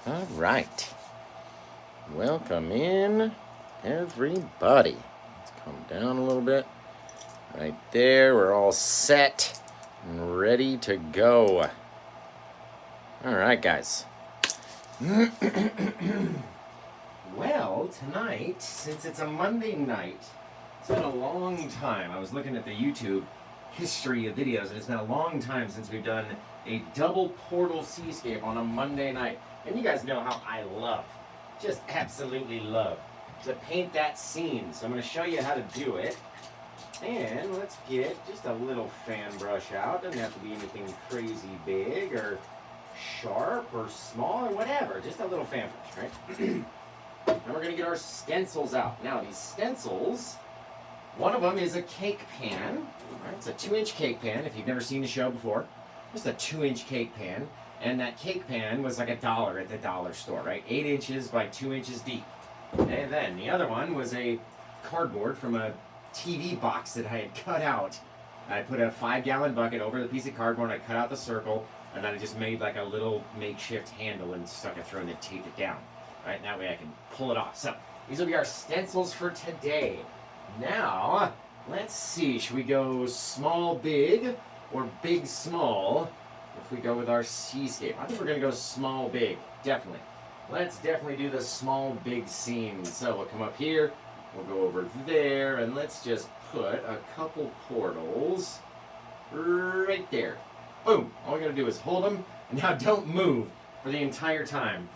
All right. Welcome in, everybody. Let's come down a little bit. Right there. We're all set and ready to go. All right, guys. Well, tonight, since it's a Monday night, it's been a long time. I was looking at the YouTube history of videos, and it's been a long time since we've done a double portal seascape on a Monday night. And you guys know how I love, just absolutely love, to paint that scene. So I'm going to show you how to do it. And let's get just a little fan brush out. Doesn't have to be anything crazy big or sharp or small or whatever. Just a little fan brush, right? Now we're going to get our stencils out. Now these stencils, one of them is a cake pan. Right? It's a 2-inch cake pan, if you've never seen the show before. Just a 2-inch cake pan. And that cake pan was like $1 at the dollar store, right? 8 inches by 2 inches deep. And then the other one was a cardboard from a TV box that I had cut out. I put a 5-gallon bucket over the piece of cardboard, I cut out the circle, and then I just made like a little makeshift handle and stuck it through and then taped it down. Right, and that way I can pull it off. So these will be our stencils for today. Now, let's see, should we go small, big, or big, small? If we go with our seascape, I think we're going to go small, big, definitely. Let's definitely do the small, big scene. So we'll come up here, we'll go over there, and let's just put a couple portals right there. Boom. All we got to do is hold them, and now don't move for the entire time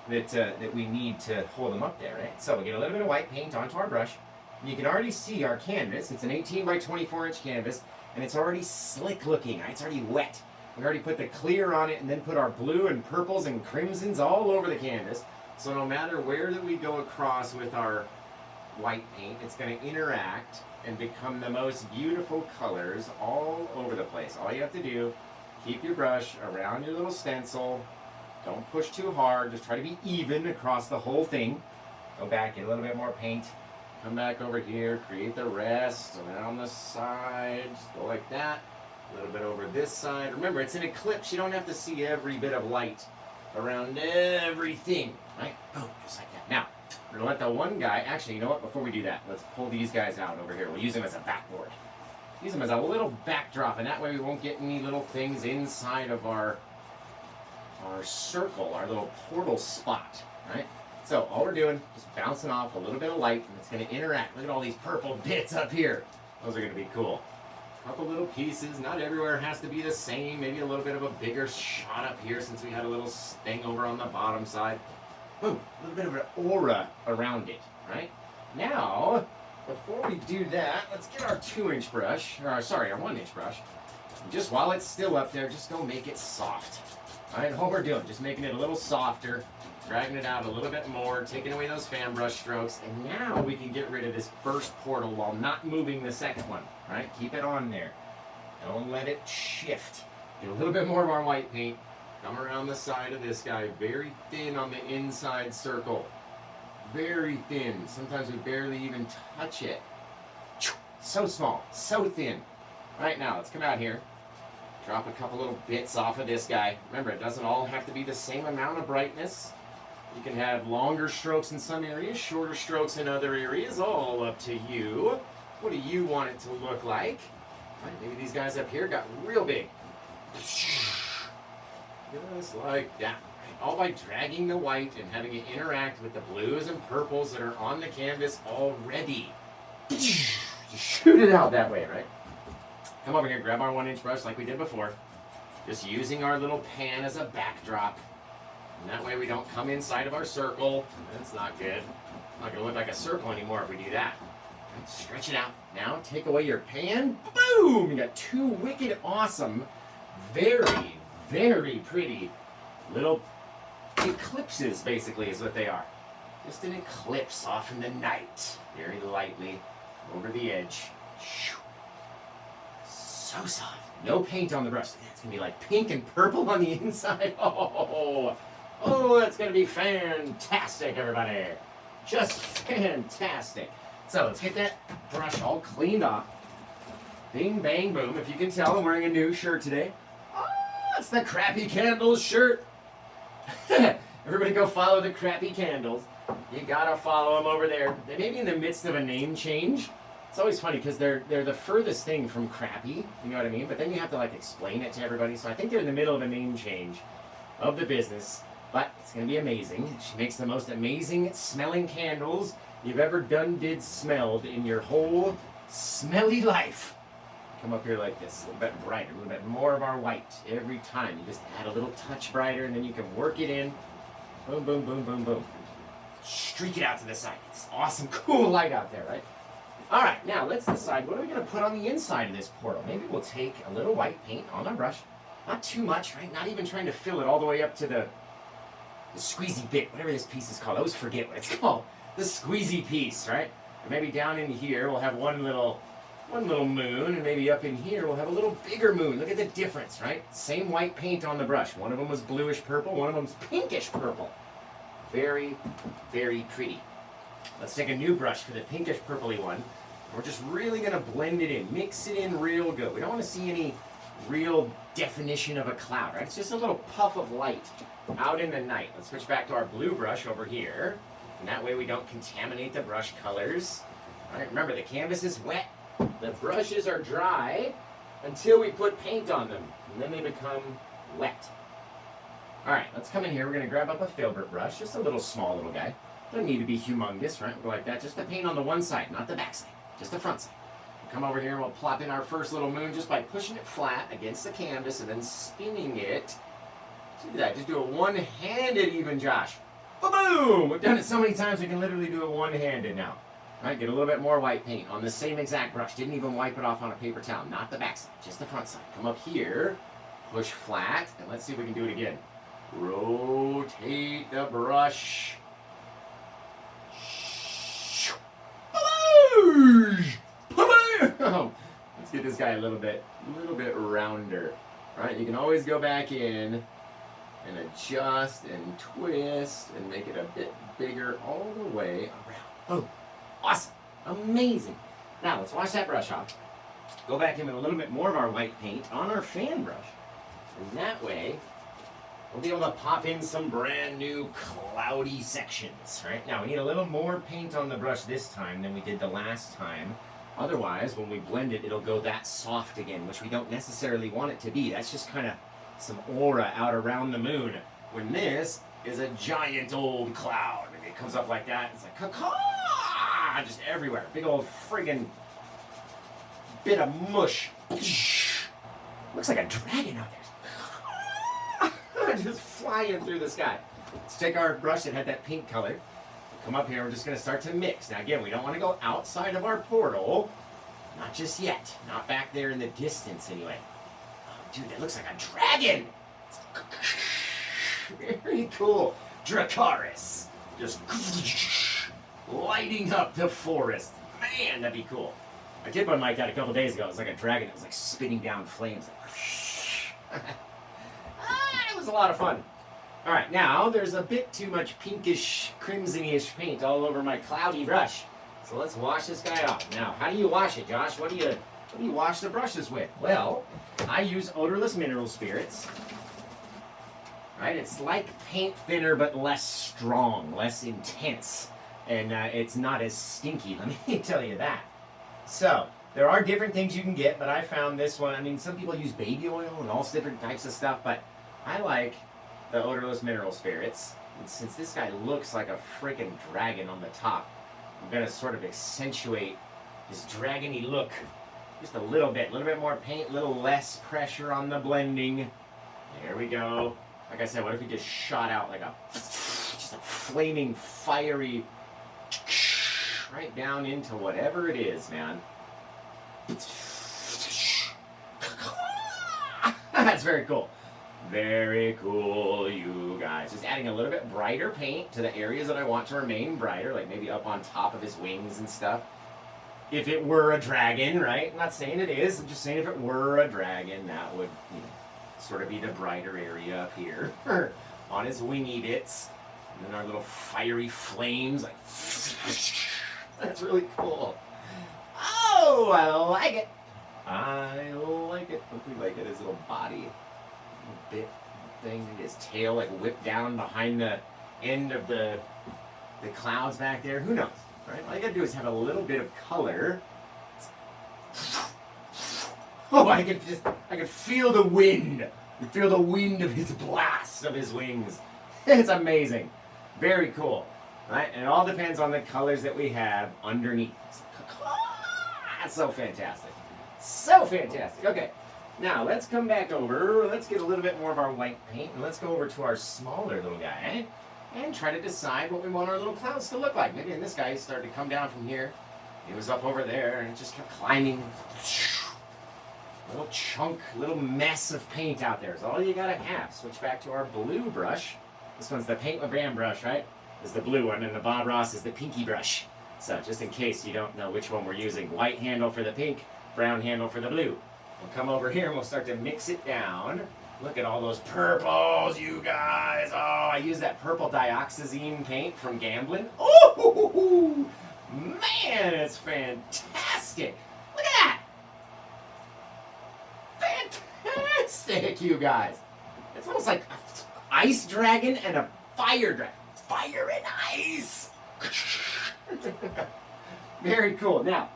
that we need to hold them up there, right? So we get a little bit of white paint onto our brush. You can already see our canvas. It's an 18 by 24 inch canvas, and it's already slick looking, right? It's already wet. We already put the clear on it and then put our blue and purples and crimsons all over the canvas. So no matter where that we go across with our white paint, it's going to interact and become the most beautiful colors all over the place. All you have to do, keep your brush around your little stencil. Don't push too hard. Just try to be even across the whole thing. Go back, get a little bit more paint. Come back over here, create the rest around the side. Just go like that. A little bit over this side. Remember, it's an eclipse. You don't have to see every bit of light around everything. Right? Boom, just like that. Now, we're going to let the one guy... Actually, you know what? Before we do that, let's pull these guys out over here. We'll use them as a backboard. Use them as a little backdrop, and that way we won't get any little things inside of our circle, our little portal spot, right? So all we're doing, just bouncing off a little bit of light, and it's going to interact. Look at all these purple bits up here. Those are going to be cool. A couple little pieces. Not everywhere has to be the same. Maybe a little bit of a bigger shot up here since we had a little thing over on the bottom side. Boom, a little bit of an aura around it, right? Now, before we do that, let's get our 2-inch brush, or sorry, our 1-inch brush. And just while it's still up there, just go make it soft. All right, all we're doing, just making it a little softer, dragging it out a little bit more, taking away those fan brush strokes, and now we can get rid of this first portal while not moving the second one, right? Keep it on there. Don't let it shift. Get a little bit more of our white paint. Come around the side of this guy, very thin on the inside circle. Very thin. Sometimes we barely even touch it. So small, so thin. Right now, let's come out here. Drop a couple little bits off of this guy. Remember, it doesn't all have to be the same amount of brightness. You can have longer strokes in some areas, shorter strokes in other areas, all up to you. What do you want it to look like? Right, maybe these guys up here got real big. Just like that. Right, all by dragging the white and having it interact with the blues and purples that are on the canvas already. Just shoot it out that way, right? Come over here, grab our 1-inch brush like we did before. Just using our little pan as a backdrop. And that way we don't come inside of our circle. That's not good. It's not going to look like a circle anymore if we do that. Right, stretch it out. Now take away your pan. Boom! You got 2 wicked awesome, very, very pretty little eclipses, basically, is what they are. Just an eclipse off in the night. Very lightly over the edge. So soft. No paint on the brush. It's going to be like pink and purple on the inside. Oh, that's going to be fantastic, everybody. Just fantastic. So let's get that brush all cleaned off. Bing, bang, boom. If you can tell, I'm wearing a new shirt today. Oh, it's the Crappy Candles shirt. Everybody go follow the crappy candles. You gotta follow them over there. They may be in the midst of a name change. It's always funny because they're the furthest thing from crappy, you know what I mean? But then you have to like explain it to everybody. So I think they're in the middle of a name change of the business. But it's gonna be amazing. She makes the most amazing smelling candles you've ever smelled in your whole smelly life. Come up here like this, a little bit brighter, a little bit more of our white every time. You just add a little touch brighter and then you can work it in. Boom, boom, boom, boom, boom. Streak it out to the side. It's awesome, cool light out there, right? All right, now let's decide what are we gonna put on the inside of this portal. Maybe we'll take a little white paint on our brush. Not too much, right? Not even trying to fill it all the way up to the squeezy bit, whatever this piece is called. I always forget what it's called. The squeezy piece, right? And maybe down in here we'll have one little moon, and maybe up in here we'll have a little bigger moon. Look at the difference, right? Same white paint on the brush. One of them was bluish purple, one of them's pinkish purple. Very, very pretty. Let's take a new brush for the pinkish purpley one. We're just really gonna blend it in, mix it in real good. We don't wanna see any real definition of a cloud, right? It's just a little puff of light out in the night. Let's switch back to our blue brush over here. And that way we don't contaminate the brush colors. All right, remember the canvas is wet. The brushes are dry until we put paint on them, and then they become wet. All right, let's come in here. We're gonna grab up a filbert brush, just a little small little guy. Doesn't need to be humongous, right? We'll go like that, just to paint on the one side, not the back side, just the front side. We'll come over here and we'll plop in our first little moon just by pushing it flat against the canvas and then spinning it. Do that, just do it one-handed even, Josh. Boom! We've done it so many times we can literally do it one-handed now. All right, get a little bit more white paint on the same exact brush. Didn't even wipe it off on a paper towel. Not the back side, just the front side. Come up here, push flat, and let's see if we can do it again. Rotate the brush. Let's get this guy a little bit rounder. All right, you can always go back in and adjust and twist and make it a bit bigger all the way around. Boom. Awesome. Amazing. Now, let's wash that brush off. Go back in with a little bit more of our white paint on our fan brush. And that way, we'll be able to pop in some brand new cloudy sections, right? Now, we need a little more paint on the brush this time than we did the last time. Otherwise, when we blend it, it'll go that soft again, which we don't necessarily want it to be. That's just kind of some aura out around the moon. When this is a giant old cloud, and it comes up like that, it's like, caw-caw! Just everywhere. Big old friggin' bit of mush. Looks like a dragon out there. Just flying through the sky. Let's take our brush that had that pink color. Come up here, we're just gonna start to mix. Now again, we don't wanna go outside of our portal. Not just yet. Not back there in the distance anyway. Oh, dude, that looks like a dragon. Very cool. Dracarys. Just lighting up the forest. Man, that'd be cool. I did one like that a couple days ago. It was like a dragon. It was like spitting down flames. It was a lot of fun. All right, now there's a bit too much pinkish, crimson-ish paint all over my cloudy brush. So let's wash this guy off. Now, how do you wash it, Josh? What do you wash the brushes with? Well, I use odorless mineral spirits. Right? It's like paint thinner, but less strong, less intense. And it's not as stinky, let me tell you that. So, there are different things you can get, but I found this one. I mean, some people use baby oil and all different types of stuff, but I like the odorless mineral spirits. And since this guy looks like a freaking dragon on the top, I'm going to sort of accentuate his dragony look just a little bit more paint, a little less pressure on the blending. There we go. Like I said, what if we just shot out like just a flaming, fiery, right down into whatever it is, man. That's very cool. Very cool, you guys. Just adding a little bit brighter paint to the areas that I want to remain brighter, like maybe up on top of his wings and stuff. If it were a dragon, right? I'm not saying it is, I'm just saying if it were a dragon, that would, sort of be the brighter area up here on his wingy bits. And then our little fiery flames, like, that's really cool. Oh, I like it. I like it. Hope we like it, his little body. A bit thing. His tail like whipped down behind the end of the clouds back there. Who knows, right? All you gotta do is have a little bit of color. Oh, I can feel the wind. You feel the wind of his blast of his wings. It's amazing. Very cool. Right? And it all depends on the colors that we have underneath. That's so fantastic. So fantastic. Okay. Now let's come back over. Let's get a little bit more of our white paint, and let's go over to our smaller little guy and try to decide what we want our little clouds to look like. Maybe this guy started to come down from here. He was up over there and it just kept climbing. Little chunk, little mess of paint out there is all you gotta have. Switch back to our blue brush. This one's the Paint with Brand brush, right? This is the blue one, and the Bob Ross is the pinky brush. So just in case you don't know which one we're using, white handle for the pink, brown handle for the blue. We'll come over here and we'll start to mix it down. Look at all those purples, you guys. Oh, I use that purple dioxazine paint from Gamblin. Oh, man, it's fantastic. Look at that. Fantastic, you guys. It's almost like an ice dragon and a fire dragon. Fire and ice. Very cool. Now,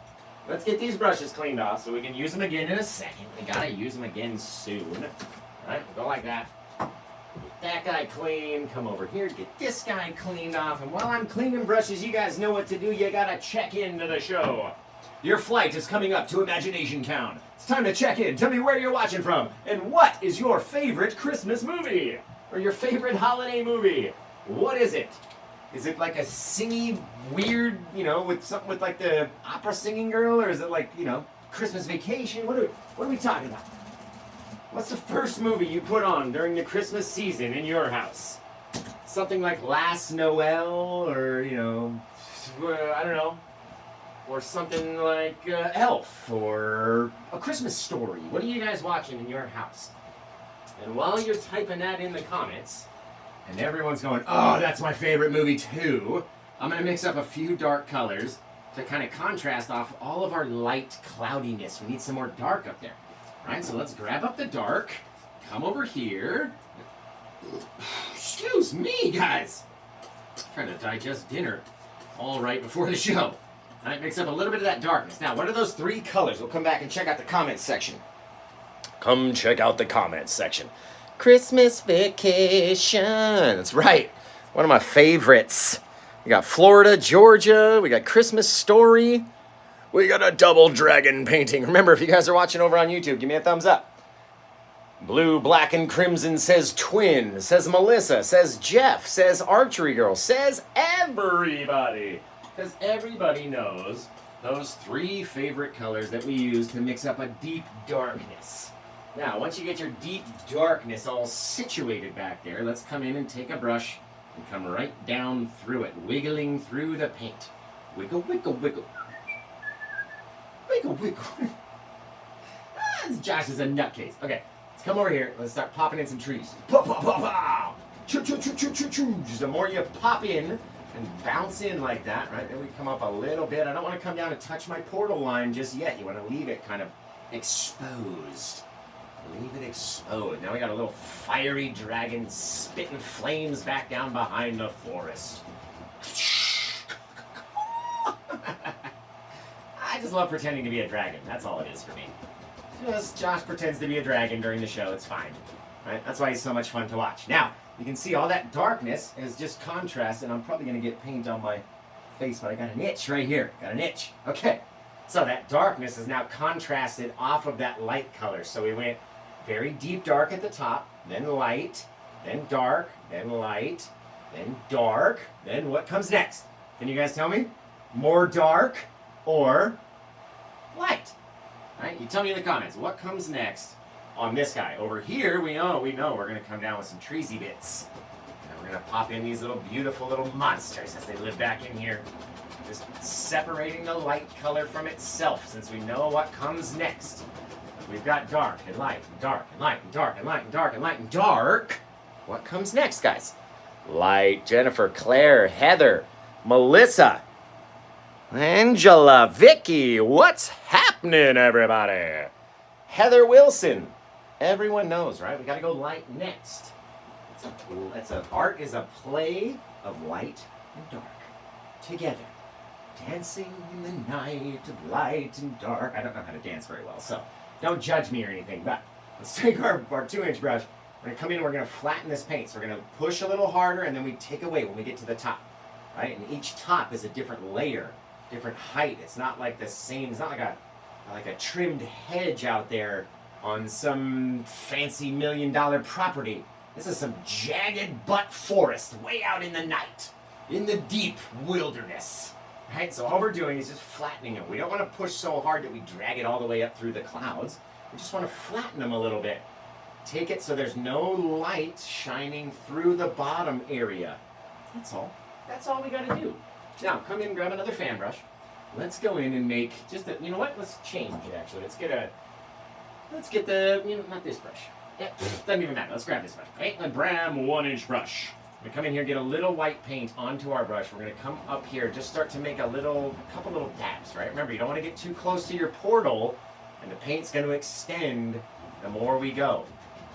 let's get these brushes cleaned off so we can use them again in a second. We gotta use them again soon. All right, go like that. Get that guy clean. Come over here, get this guy cleaned off. And while I'm cleaning brushes, you guys know what to do. You gotta check into the show. Your flight is coming up to Imagination Town. It's time to check in. Tell me where you're watching from. And what is your favorite Christmas movie? Or your favorite holiday movie? What is it? Is it like a singy, weird, with something with like the opera singing girl? Or is it like, Christmas Vacation? What are we talking about? What's the first movie you put on during the Christmas season in your house? Something like Last Noel or, I don't know. Or something like Elf or A Christmas Story. What are you guys watching in your house? And while you're typing that in the comments, and everyone's going, oh, that's my favorite movie too, I'm going to mix up a few dark colors to kind of contrast off all of our light cloudiness. We need some more dark up there. All right, so let's grab up the dark, come over here. Excuse me, guys. Trying to digest dinner all right before the show. All right, mix up a little bit of that darkness. Now, what are those three colors? We'll come back and check out the comments section. Come check out the comments section. Christmas Vacation. That's right. One of my favorites. We got Florida, Georgia. We got Christmas Story. We got a double dragon painting. Remember, if you guys are watching over on YouTube, give me a thumbs up. Blue, black, and crimson says twin, says Melissa, says Jeff, says archery girl, says everybody. Because everybody knows those three favorite colors that we use to mix up a deep darkness. Now, once you get your deep darkness all situated back there, let's come in and take a brush and come right down through it, wiggling through the paint. Wiggle, wiggle, wiggle. Wiggle, wiggle. Josh is a nutcase. Okay, let's come over here. Let's start popping in some trees. Pop, pop, pop, pop. Choo, choo, choo, choo, choo, choo. Just the more you pop in and bounce in like that, right? Then we come up a little bit. I don't want to come down and touch my portal line just yet. You want to leave it kind of exposed. Leave it exposed. Now we got a little fiery dragon spitting flames back down behind the forest. I just love pretending to be a dragon. That's all it is for me. Just Josh pretends to be a dragon during the show. It's fine. Right? That's why he's so much fun to watch. Now, you can see all that darkness is just contrast, and I'm probably going to get paint on my face, but I got an itch right here. Got an itch. Okay. So that darkness is now contrasted off of that light color. So we went very deep dark at the top, then light, then dark, then light, then dark. Then what comes next? Can you guys tell me? More dark or light? All right, you tell me in the comments. What comes next on this guy? Over here, we know we're going to come down with some treesy bits. And we're going to pop in these little beautiful little monsters as they live back in here. Just separating the light color from itself, since we know what comes next. We've got dark and light and dark and light and dark and light and dark and light and dark. What comes next, guys? Light. Jennifer, Claire, Heather, Melissa, Angela, Vicky. What's happening, everybody? Heather Wilson. Everyone knows, right? We got to go light next. Art is a play of light and dark together. Dancing in the night of light and dark. I don't know how to dance very well, so don't judge me or anything, but let's take our 2-inch brush. We're going to come in and we're going to flatten this paint. So we're going to push a little harder and then we take away when we get to the top, right? And each top is a different layer, different height. It's not like the same, it's not like a trimmed hedge out there on some fancy $1 million property. This is some jagged butt forest way out in the night, in the deep wilderness. Right, so all we're doing is just flattening them. We don't want to push so hard that we drag it all the way up through the clouds. We just want to flatten them a little bit. Take it so there's no light shining through the bottom area. That's all. That's all we got to do. Now, come in and grab another fan brush. Let's go in and make just a, you know what? Let's change it actually. Let's get the, not this brush. Yeah, doesn't even matter. Let's grab this brush. Paint the Bram 1-inch brush. We come in here, get a little white paint onto our brush. We're going to come up here, just start to make a couple little dabs, right? Remember, you don't want to get too close to your portal, and the paint's going to extend the more we go.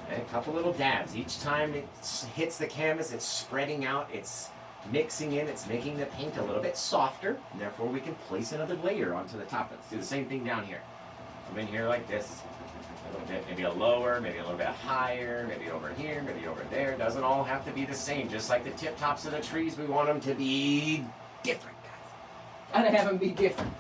Okay? A couple little dabs. Each time it hits the canvas, it's spreading out, it's mixing in, it's making the paint a little bit softer, and therefore we can place another layer onto the top. Let's do the same thing down here. Come in here like this. A little bit, maybe a lower, maybe a little bit higher, maybe over here, maybe over there. Doesn't all have to be the same. Just like the tip tops of the trees, we want them to be different, guys. Gotta have them be different.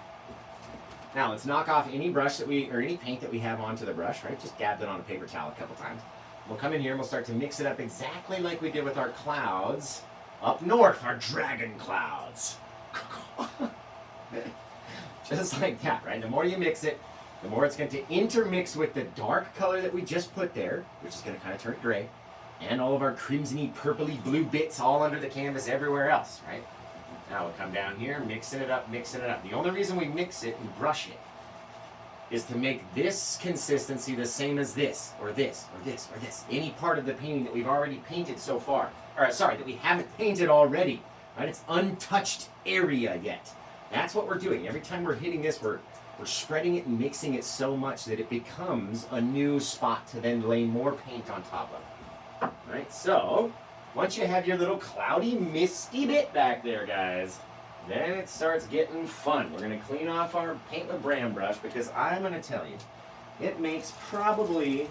Now let's knock off any brush or any paint that we have onto the brush, right? Just dab it on a paper towel a couple times. We'll come in here and we'll start to mix it up exactly like we did with our clouds up north, our dragon clouds. Just like that, right? The more you mix it, the more it's going to intermix with the dark color that we just put there, which is going to kind of turn it gray, and all of our crimsony, purpley blue bits all under the canvas everywhere else, right? Now we'll come down here, mixing it up, mixing it up. The only reason we mix it and brush it is to make this consistency the same as this, or this, or this, or this. Any part of the painting that we've already painted so far. Or, sorry, that we haven't painted already, right? It's untouched area yet. That's what we're doing. Every time we're hitting this, we're spreading it and mixing it so much that it becomes a new spot to then lay more paint on top of. Right, so once you have your little cloudy, misty bit back there, guys, then it starts getting fun. We're going to clean off our Paint with Bram brush because I'm going to tell you, it makes probably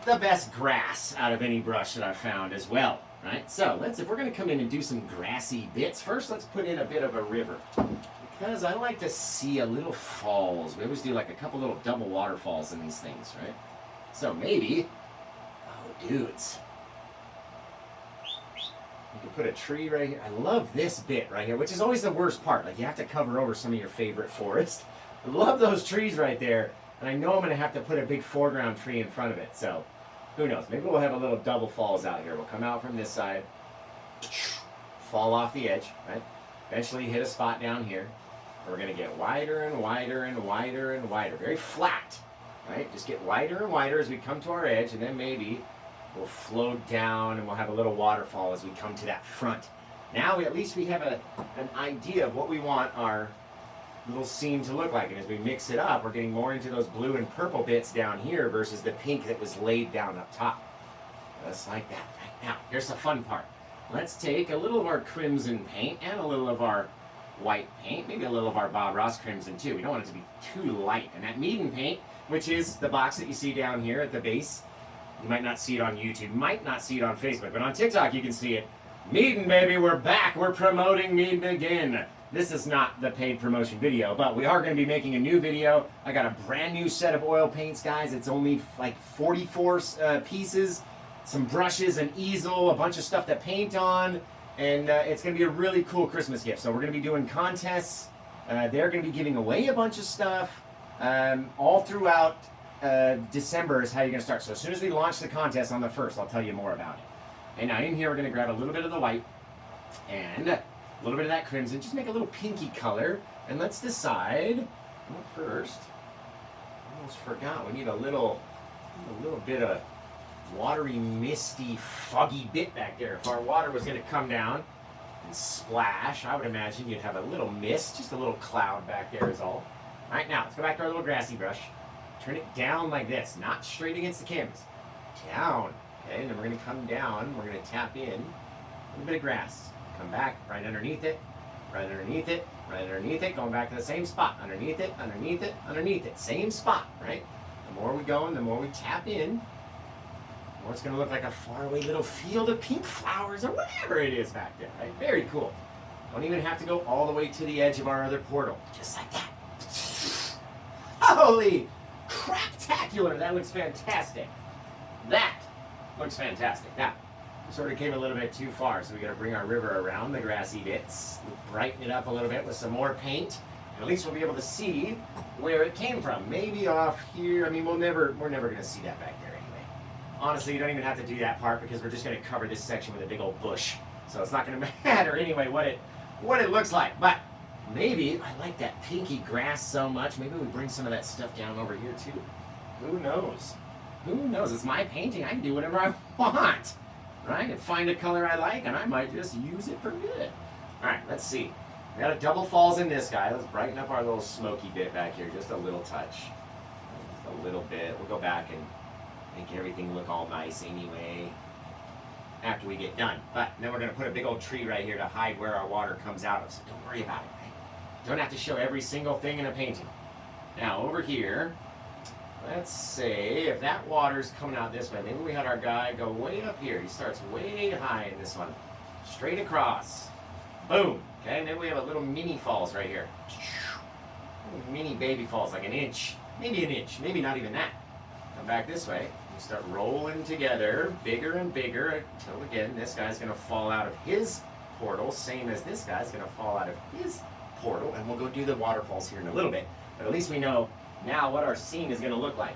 the best grass out of any brush that I've found as well. Right, so if we're going to come in and do some grassy bits, first let's put in a bit of a river. Because I like to see a little falls. We always do like a couple little double waterfalls in these things, right? So maybe, oh dudes, you can put a tree right here. I love this bit right here, which is always the worst part. Like you have to cover over some of your favorite forest. I love those trees right there. And I know I'm going to have to put a big foreground tree in front of it. So who knows? Maybe we'll have a little double falls out here. We'll come out from this side, fall off the edge, right? Eventually hit a spot down here. We're going to get wider and wider and wider and wider. Very flat, right? Just get wider and wider as we come to our edge, and then maybe we'll flow down and we'll have a little waterfall as we come to that front. Now at least we have an idea of what we want our little scene to look like. And as we mix it up, we're getting more into those blue and purple bits down here versus the pink that was laid down up top. Just like that. Right now, here's the fun part. Let's take a little of our crimson paint and a little of our white paint, maybe a little of our Bob Ross crimson too. We don't want it to be too light. And that Meaden paint, which is the box that you see down here at the base, you might not see it on YouTube, might not see it on Facebook, but on TikTok you can see it. Meaden, baby, we're back. We're promoting Meaden again. This is not the paid promotion video, but we are going to be making a new video. I got a brand new set of oil paints, guys. It's only like 44 pieces, some brushes, an easel, a bunch of stuff to paint on. And it's going to be a really cool Christmas gift. So we're going to be doing contests. They're going to be giving away a bunch of stuff. All throughout December is how you're going to start. So as soon as we launch the contest on the 1st, I'll tell you more about it. And now in here, we're going to grab a little bit of the white and a little bit of that crimson. Just make a little pinky color. And let's decide, well, first, I almost forgot, we need a little bit of watery, misty, foggy bit back there. If our water was going to come down and splash, I would imagine you'd have a little mist, just a little cloud back there is all. All right, now let's go back to our little grassy brush. Turn it down like this, not straight against the canvas. Down. Okay, and then we're going to come down, we're going to tap in a little bit of grass. Come back, right underneath it, right underneath it, right underneath it, going back to the same spot. Underneath it, underneath it, underneath it. Same spot, right? The more we go and the more we tap in, the more it's going to look like a faraway little field of pink flowers or whatever it is back there, right? Very cool. Don't even have to go all the way to the edge of our other portal. Just like that. Holy craptacular! That looks fantastic. That looks fantastic. Now, we sort of came a little bit too far, so we got to bring our river around the grassy bits, brighten it up a little bit with some more paint, and at least we'll be able to see where it came from. Maybe off here. I mean, we're never going to see that back there anyway. Honestly, you don't even have to do that part because we're just going to cover this section with a big old bush, so it's not going to matter anyway what it looks like. But maybe I like that pinky grass so much. Maybe we bring some of that stuff down over here too. Who knows? Who knows? It's my painting. I can do whatever I want. Right? And find a color I like, and I might just use it for good. All right, let's see. We got a double falls in this guy. Let's brighten up our little smoky bit back here. Just a little touch. Just a little bit. We'll go back and make everything look all nice anyway after we get done. But then we're going to put a big old tree right here to hide where our water comes out of, so don't worry about it. Right? Don't have to show every single thing in a painting. Now, over here, let's say if that water's coming out this way, maybe we had our guy go way up here. He starts way high in this one. Straight across. Boom. Okay, maybe we have a little mini falls right here. Little mini baby falls, like an inch. Maybe an inch. Maybe not even that. Come back this way. We start rolling together, bigger and bigger, until again, this guy's going to fall out of his portal, same as this guy's going to fall out of his portal. And we'll go do the waterfalls here in a little bit. But at least we know now what our scene is going to look like.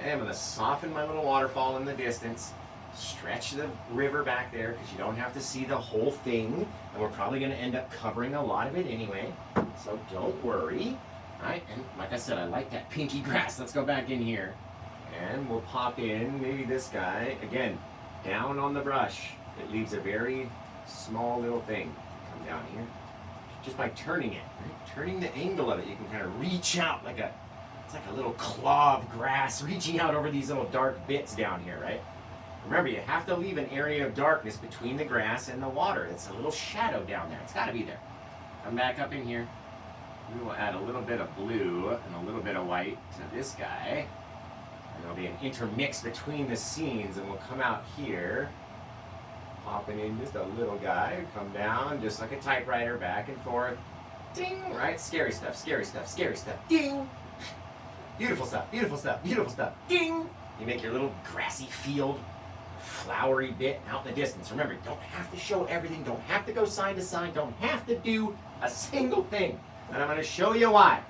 And I'm going to soften my little waterfall in the distance, stretch the river back there because you don't have to see the whole thing, and we're probably going to end up covering a lot of it anyway, so don't worry. All right, and like I said, I like that pinky grass. Let's go back in here, and we'll pop in maybe this guy, again, down on the brush. It leaves a very small little thing. Come down here. Just by turning it, right? Turning the angle of it, you can kind of reach out it's like a little claw of grass reaching out over these little dark bits down here, right? Remember, you have to leave an area of darkness between the grass and the water. It's a little shadow down there. It's got to be there. Come back up in here. We will add a little bit of blue and a little bit of white to this guy. And there'll be an intermix between the scenes, and we'll come out here. Popping in just a little guy, come down just like a typewriter, back and forth. Ding! Right? Scary stuff, scary stuff, scary stuff. Ding! Beautiful stuff, beautiful stuff, beautiful stuff. Ding! You make your little grassy field, flowery bit out in the distance. Remember, you don't have to show everything, don't have to go side to side, don't have to do a single thing. And I'm going to show you why.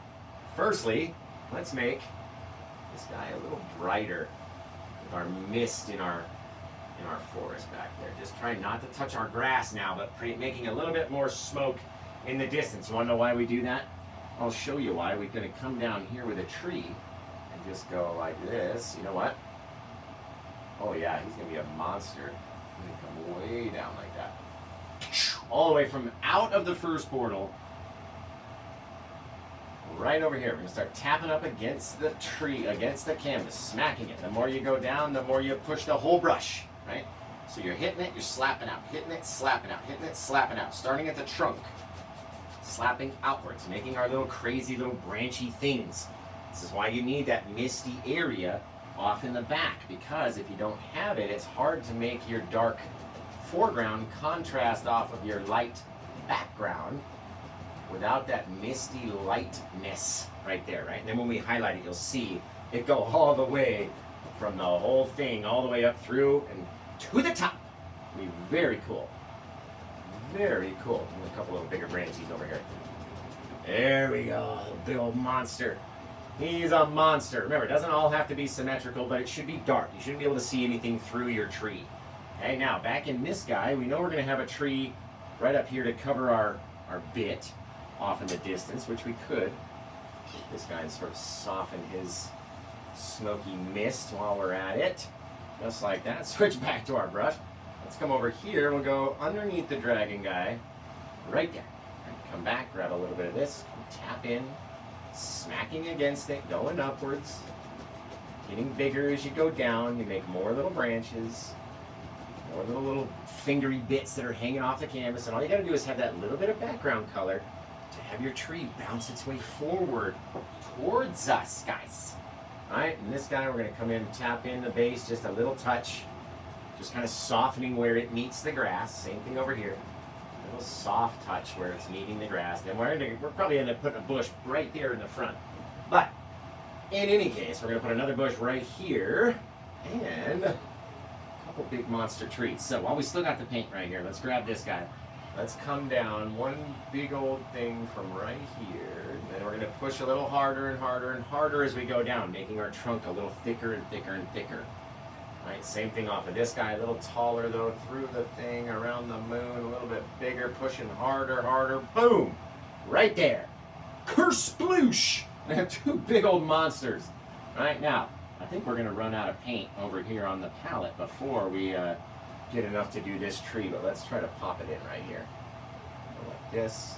Firstly, let's make this guy a little brighter with our mist in our forest back there. Just trying not to touch our grass now, but making a little bit more smoke in the distance. You want to know why we do that? I'll show you why. We're going to come down here with a tree and just go like this. You know what? Oh yeah, he's going to be a monster. He's going to come way down like that. All the way from out of the first portal, right over here. We're going to start tapping up against the tree, against the canvas, smacking it. The more you go down, the more you push the whole brush. Right? So you're hitting it, you're slapping out, hitting it, slapping out, hitting it, slapping out, starting at the trunk, slapping outwards, making our little crazy little branchy things. This is why you need that misty area off in the back, because if you don't have it, it's hard to make your dark foreground contrast off of your light background without that misty lightness right there, right? And then when we highlight it, you'll see it go all the way from the whole thing all the way up through and to the top. It'll be very cool. Very cool. And a couple of bigger branches over here. There we go. Big old monster. He's a monster. Remember, it doesn't all have to be symmetrical, but it should be dark. You shouldn't be able to see anything through your tree. Okay, now back in this guy, we know we're going to have a tree right up here to cover our bit off in the distance, which we could. This guy and sort of soften his smoky mist while we're at it. Just like that. Switch back to our brush. Let's come over here. We'll go underneath the dragon guy. Right there. Right, come back, grab a little bit of this. Tap in. Smacking against it. Going upwards. Getting bigger as you go down. You make more little branches, more little fingery bits that are hanging off the canvas, and all you got to do is have that little bit of background color to have your tree bounce its way forward towards us, guys. All right, and this guy, we're going to come in and tap in the base just a little touch, just kind of softening where it meets the grass. Same thing over here. A little soft touch where it's meeting the grass. Then we're probably end up putting a bush right there in the front. But in any case, we're going to put another bush right here and a couple big monster trees. So while we still got the paint right here, let's grab this guy. Let's come down one big old thing from right here. And then we're going to push a little harder and harder and harder as we go down, making our trunk a little thicker and thicker and thicker. Right, same thing off of this guy, a little taller though, through the thing, around the moon, a little bit bigger, pushing harder, harder, boom! Right there. Kersploosh! I have two big old monsters. Right now, I think we're going to run out of paint over here on the palette before we get enough to do this tree, but let's try to pop it in right here. Go like this.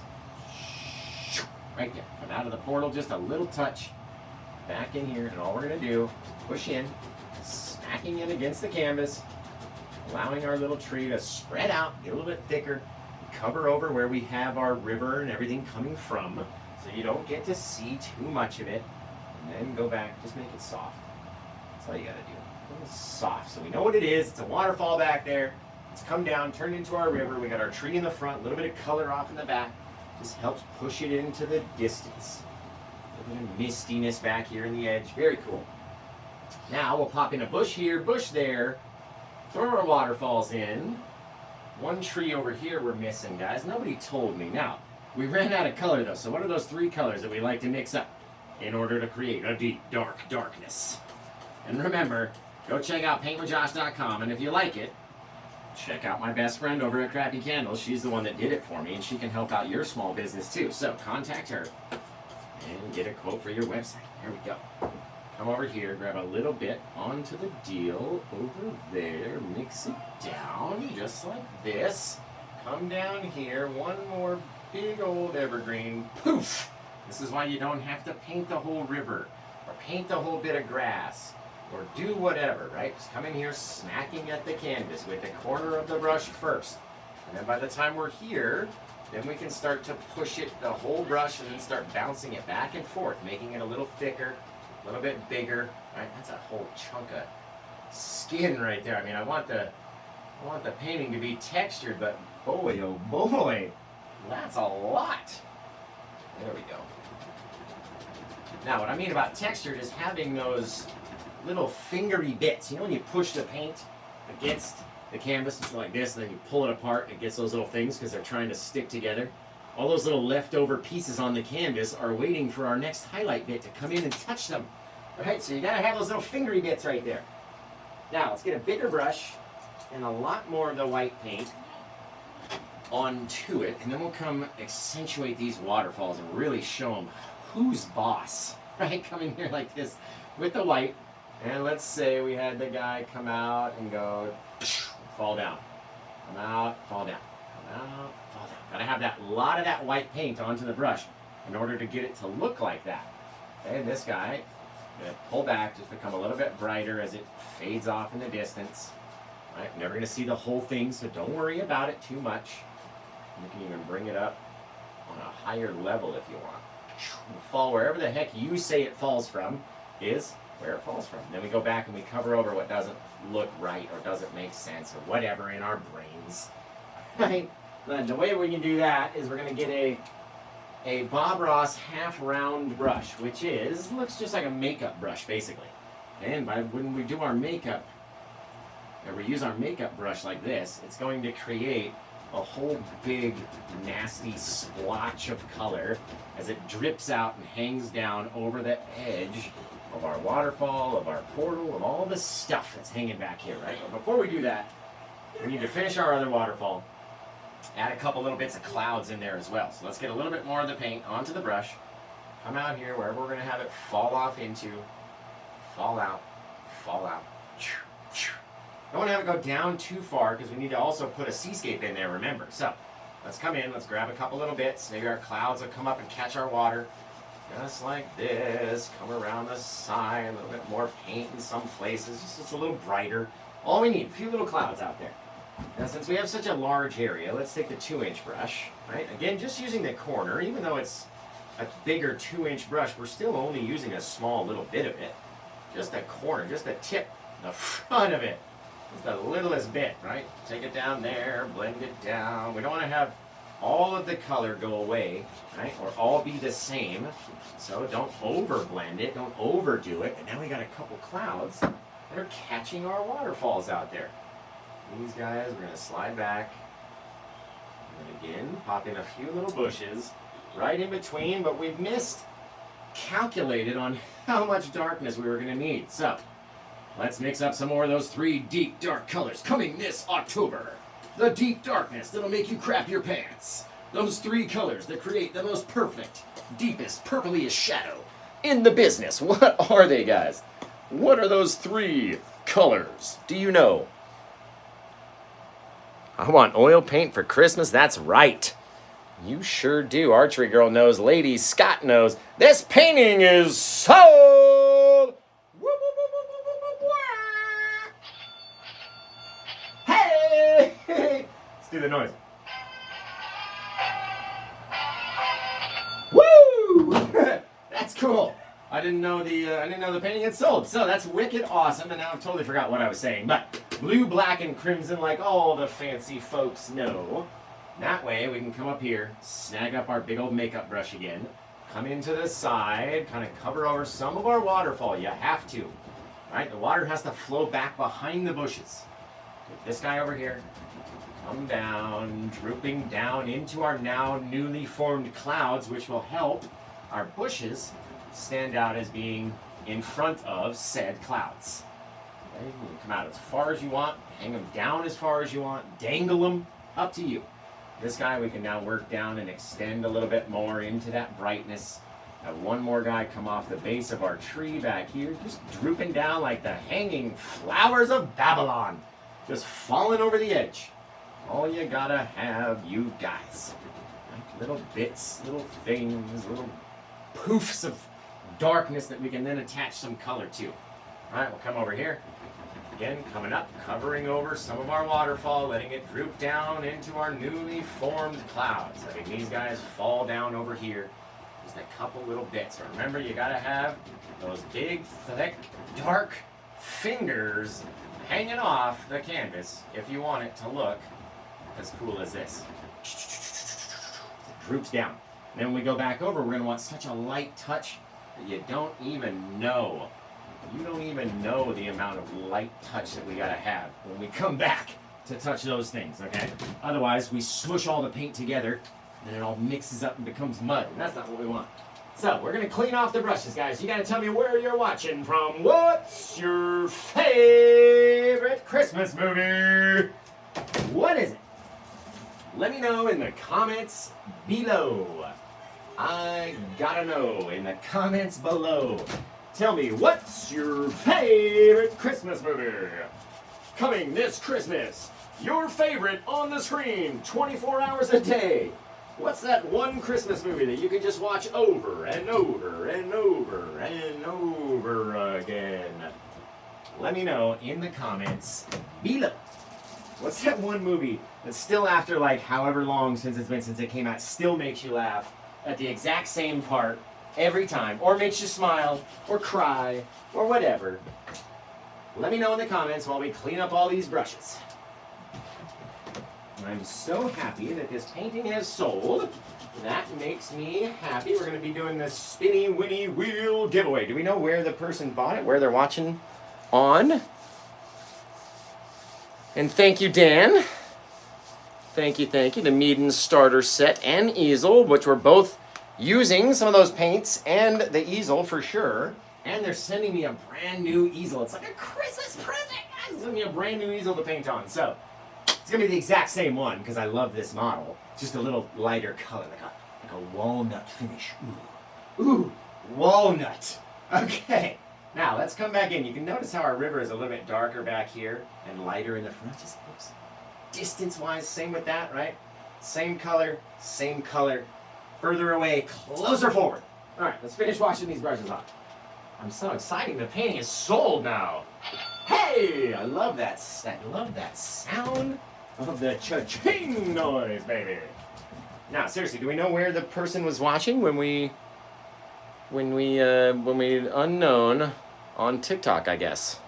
Right there. Come out of the portal, just a little touch. Back in here, and all we're going to do is push in, smacking it against the canvas, allowing our little tree to spread out, get a little bit thicker, cover over where we have our river and everything coming from, so you don't get to see too much of it, and then go back, just make it soft. That's all you gotta do. A little soft, so we know what it is. It's a waterfall back there. It's come down, turned into our river. We got our tree in the front, a little bit of color off in the back. Just helps push it into the distance. A little bit of mistiness back here in the edge. Very cool. Now we'll pop in a bush here, bush there, throw our waterfalls in. One tree over here we're missing, guys. Nobody told me. Now, we ran out of color though, so what are those three colors that we like to mix up in order to create a deep, dark darkness? And remember, go check out paintwithjosh.com, and if you like it, check out my best friend over at Crappy Candles. She's the one that did it for me, and she can help out your small business too. So contact her and get a quote for your website. There we go. Come over here, grab a little bit onto the deal over there, mix it down just like this. Come down here, one more big old evergreen, poof! This is why you don't have to paint the whole river, or paint the whole bit of grass, or do whatever, right? Just come in here smacking at the canvas with the corner of the brush first. And then by the time we're here, then we can start to push it, the whole brush, and then start bouncing it back and forth, making it a little thicker, a little bit bigger, right? That's a whole chunk of skin right there. I mean, I want the painting to be textured, but boy, oh boy, that's a lot. There we go. Now, what I mean about textured is having those little fingery bits. You know when you push the paint against the canvas like this, and then you pull it apart, it gets those little things because they're trying to stick together. All those little leftover pieces on the canvas are waiting for our next highlight bit to come in and touch them. Right, so you gotta have those little fingery bits right there. Now, let's get a bigger brush and a lot more of the white paint onto it, and then we'll come accentuate these waterfalls and really show them who's boss, right? Come in here like this with the white, and let's say we had the guy come out and go, fall down, come out, fall down, come out, fall down. Gotta have that lot of that white paint onto the brush in order to get it to look like that. Okay, and this guy, gonna pull back, just become a little bit brighter as it fades off in the distance. Right, never gonna see the whole thing, so don't worry about it too much. You can even bring it up on a higher level if you want. It'll fall wherever the heck you say it falls from is where it falls from. Then we go back and we cover over what doesn't look right or doesn't make sense or whatever in our brains. Right? Then the way we can do that is we're gonna get a Bob Ross half round brush, which looks just like a makeup brush basically. And when we do our makeup, or we use our makeup brush like this, it's going to create a whole big nasty splotch of color as it drips out and hangs down over the edge of our waterfall, of our portal, of all the stuff that's hanging back here, right? But before we do that, we need to finish our other waterfall. Add a couple little bits of clouds in there as well. So let's get a little bit more of the paint onto the brush. Come out here wherever we're going to have it fall off into. Fall out, fall out. Don't want to have it go down too far because we need to also put a seascape in there, remember. So let's come in, let's grab a couple little bits. Maybe our clouds will come up and catch our water. Just like this. Come around the side, a little bit more paint in some places, just it's a little brighter. All we need, a few little clouds out there. Now, since we have such a large area, let's take the 2-inch brush, right? Again, just using the corner, even though it's a bigger 2-inch brush, we're still only using a small little bit of it. Just the corner, just the tip, the front of it. Just the littlest bit, right? Take it down there, blend it down. We don't want to have all of the color go away, right? Or all be the same. So don't over blend it, don't overdo it. And now we got a couple clouds that are catching our waterfalls out there. These guys, we're going to slide back. And again, pop in a few little bushes right in between, but we've calculated on how much darkness we were going to need. So, let's mix up some more of those 3 deep dark colors coming this October. The deep darkness that'll make you crap your pants. Those 3 colors that create the most perfect, deepest, purpliest shadow in the business. What are they, guys? What are those 3 colors? Do you know? I want oil paint for Christmas. That's right. You sure do. Archery girl knows. Ladies, Scott knows. This painting is sold! Hey! Let's do the noise. Woo! That's cool. I didn't know the painting had sold. So that's wicked awesome, and now I've totally forgot what I was saying. But blue, black, and crimson, like all the fancy folks know. That way we can come up here, snag up our big old makeup brush again, come into the side, kind of cover over some of our waterfall. You have to, right? The water has to flow back behind the bushes. Take this guy over here, come down, drooping down into our now newly formed clouds, which will help our bushes stand out as being in front of said clouds. Okay? You can come out as far as you want, hang them down as far as you want, dangle them, up to you. This guy we can now work down and extend a little bit more into that brightness. Have one more guy come off the base of our tree back here, just drooping down like the hanging flowers of Babylon, just falling over the edge. All you gotta have, you guys. Like little bits, little things, little poofs of darkness that we can then attach some color to. All right, we'll come over here. Again, coming up, covering over some of our waterfall, letting it droop down into our newly formed clouds. Letting these guys fall down over here. Just a couple little bits. But remember, you gotta have those big, thick, dark fingers hanging off the canvas if you want it to look as cool as this. It droops down. And then when we go back over, we're gonna want such a light touch that you don't even know. You don't even know the amount of light touch that we gotta have when we come back to touch those things, okay? Otherwise, we smush all the paint together and it all mixes up and becomes mud, and that's not what we want. So, we're gonna clean off the brushes, guys. You gotta tell me where you're watching from. What's your favorite Christmas movie? What is it? Let me know in the comments below. I gotta know in the comments below. Tell me, what's your favorite Christmas movie? Coming this Christmas, your favorite on the screen, 24 hours a day. What's that one Christmas movie that you can just watch over and over and over and over again? Let me know in the comments below. What's that one movie that still after like however long since it came out still makes you laugh at the exact same part every time, or makes you smile, or cry, or whatever? Let me know in the comments while we clean up all these brushes. I'm so happy that this painting has sold. That makes me happy. We're going to be doing this spinny winny wheel giveaway. Do we know where the person bought it, where they're watching on? And thank you, Dan. Thank you. The Meaden starter set and easel, which we're both using some of those paints and the easel for sure. And they're sending me a brand new easel. It's like a Christmas present. They're sending me a brand new easel to paint on. So it's gonna be the exact same one because I love this model. Just a little lighter color, like a walnut finish. Ooh, walnut. Okay, now let's come back in. You can notice how our river is a little bit darker back here and lighter in the front. Just looks distance-wise, same with that, right? Same color, further away, closer forward. All right, let's finish washing these brushes off. I'm so excited. The painting is sold now. Hey, I love that. I love that sound of the cha-ching noise, baby. Now, seriously, do we know where the person was watching when we unknown on TikTok, I guess?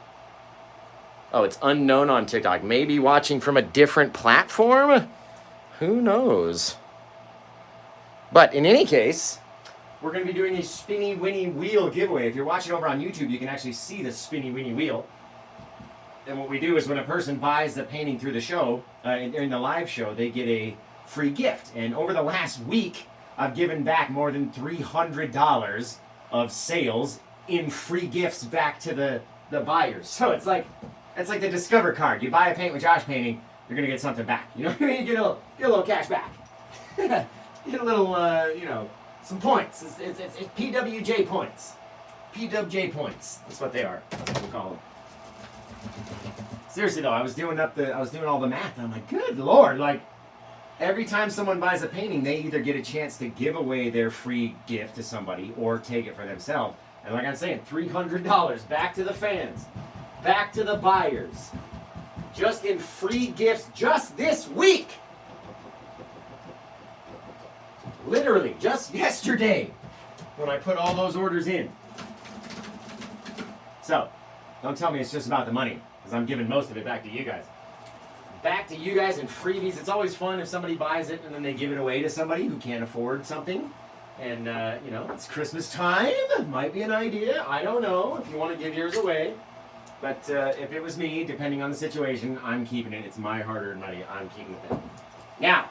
Oh, it's unknown on TikTok. Maybe watching from a different platform? Who knows? But in any case, we're going to be doing a spinny winny wheel giveaway. If you're watching over on YouTube, you can actually see the spinny winny wheel. And what we do is when a person buys the painting through the show, in the live show, they get a free gift. And over the last week, I've given back more than $300 of sales in free gifts back to the buyers. So it's like the Discover card. You buy a Paint with Josh painting, you're going to get something back. You know what I mean? Get a little cash back. Get a little, some points. It's PWJ points. PWJ points. That's what they are. That's what we call them. Seriously though, I was doing all the math, and I'm like, good Lord, like every time someone buys a painting, they either get a chance to give away their free gift to somebody or take it for themselves. And like I'm saying, $300 back to the fans, back to the buyers, just in free gifts just this week. Literally, just yesterday when I put all those orders in. So, don't tell me it's just about the money, because I'm giving most of it back to you guys. Back to you guys in freebies. It's always fun if somebody buys it and then they give it away to somebody who can't afford something. And, it's Christmas time. Might be an idea. I don't know if you want to give yours away. But if it was me, depending on the situation, I'm keeping it. It's my hard-earned money. I'm keeping it. Now,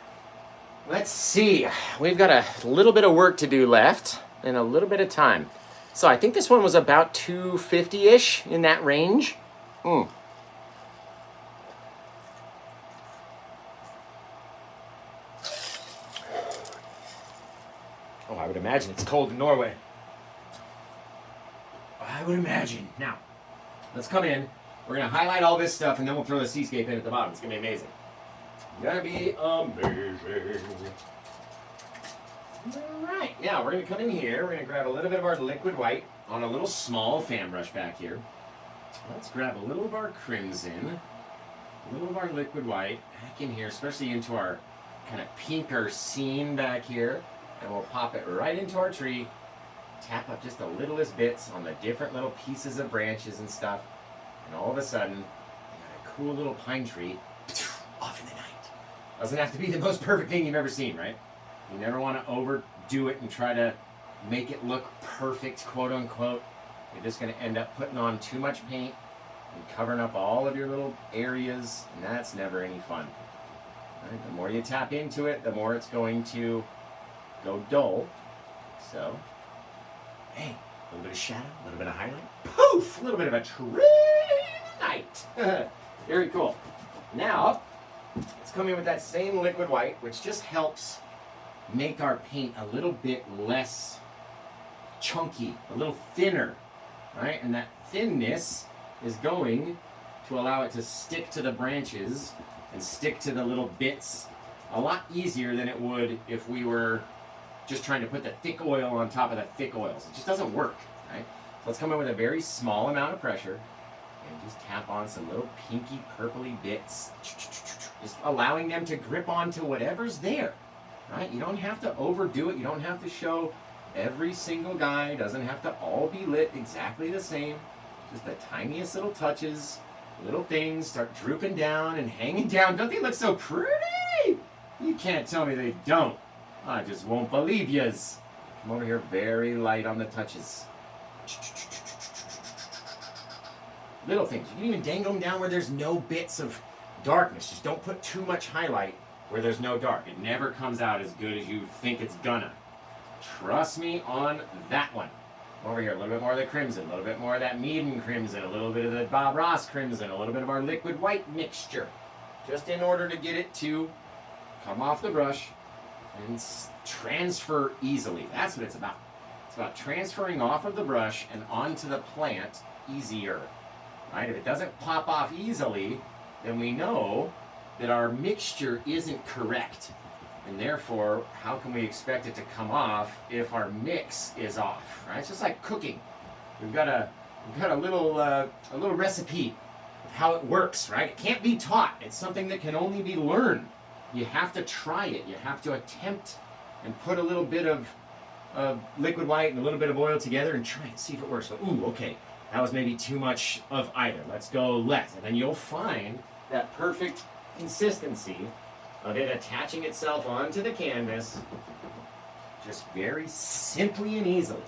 let's see. We've got a little bit of work to do left and a little bit of time. So I think this one was about 250-ish in that range. Oh, I would imagine it's cold in Norway. I would imagine. Now, let's come in. We're going to highlight all this stuff, and then we'll throw the seascape in at the bottom. It's going to be amazing. Gonna be amazing. Alright, now we're going to come in here. We're going to grab a little bit of our liquid white on a little small fan brush back here. Let's grab a little of our crimson, a little of our liquid white back in here, especially into our kind of pinker scene back here. And we'll pop it right into our tree. Tap up just the littlest bits on the different little pieces of branches and stuff. And all of a sudden, we got a cool little pine tree off in the night. Doesn't have to be the most perfect thing you've ever seen, right? You never want to overdo it and try to make it look perfect, quote unquote. You're just going to end up putting on too much paint and covering up all of your little areas, and that's never any fun. Right? The more you tap into it, the more it's going to go dull. So, hey, a little bit of shadow, a little bit of highlight, poof, a little bit of a tree night. Very cool. Now, let's come in with that same liquid white, which just helps make our paint a little bit less chunky, a little thinner, right? And that thinness is going to allow it to stick to the branches and stick to the little bits a lot easier than it would if we were just trying to put the thick oil on top of the thick oils. It just doesn't work, right? So let's come in with a very small amount of pressure and just tap on some little pinky purpley bits, just allowing them to grip onto whatever's there, right? You don't have to overdo it. You don't have to show every single guy. It doesn't have to all be lit exactly the same. Just the tiniest little touches, little things start drooping down and hanging down. Don't they look so pretty? You can't tell me they don't. I just won't believe yous. Come over here, very light on the touches. Little things. You can even dangle them down where there's no bits of darkness. Just don't put too much highlight where there's no dark. It never comes out as good as you think it's gonna. Trust me on that one. Over here, a little bit more of the crimson, a little bit more of that Meaden crimson, a little bit of the Bob Ross crimson, a little bit of our liquid white mixture. Just in order to get it to come off the brush and transfer easily. That's what it's about. It's about transferring off of the brush and onto the plant easier. Right? If it doesn't pop off easily, then we know that our mixture isn't correct. And therefore, how can we expect it to come off if our mix is off, right? It's just like cooking. We've got a little recipe of how it works, right? It can't be taught. It's something that can only be learned. You have to try it. You have to attempt and put a little bit of liquid white and a little bit of oil together and try and see if it works. So, ooh, okay, that was maybe too much of either. Let's go less. And then you'll find that perfect consistency of it attaching itself onto the canvas just very simply and easily.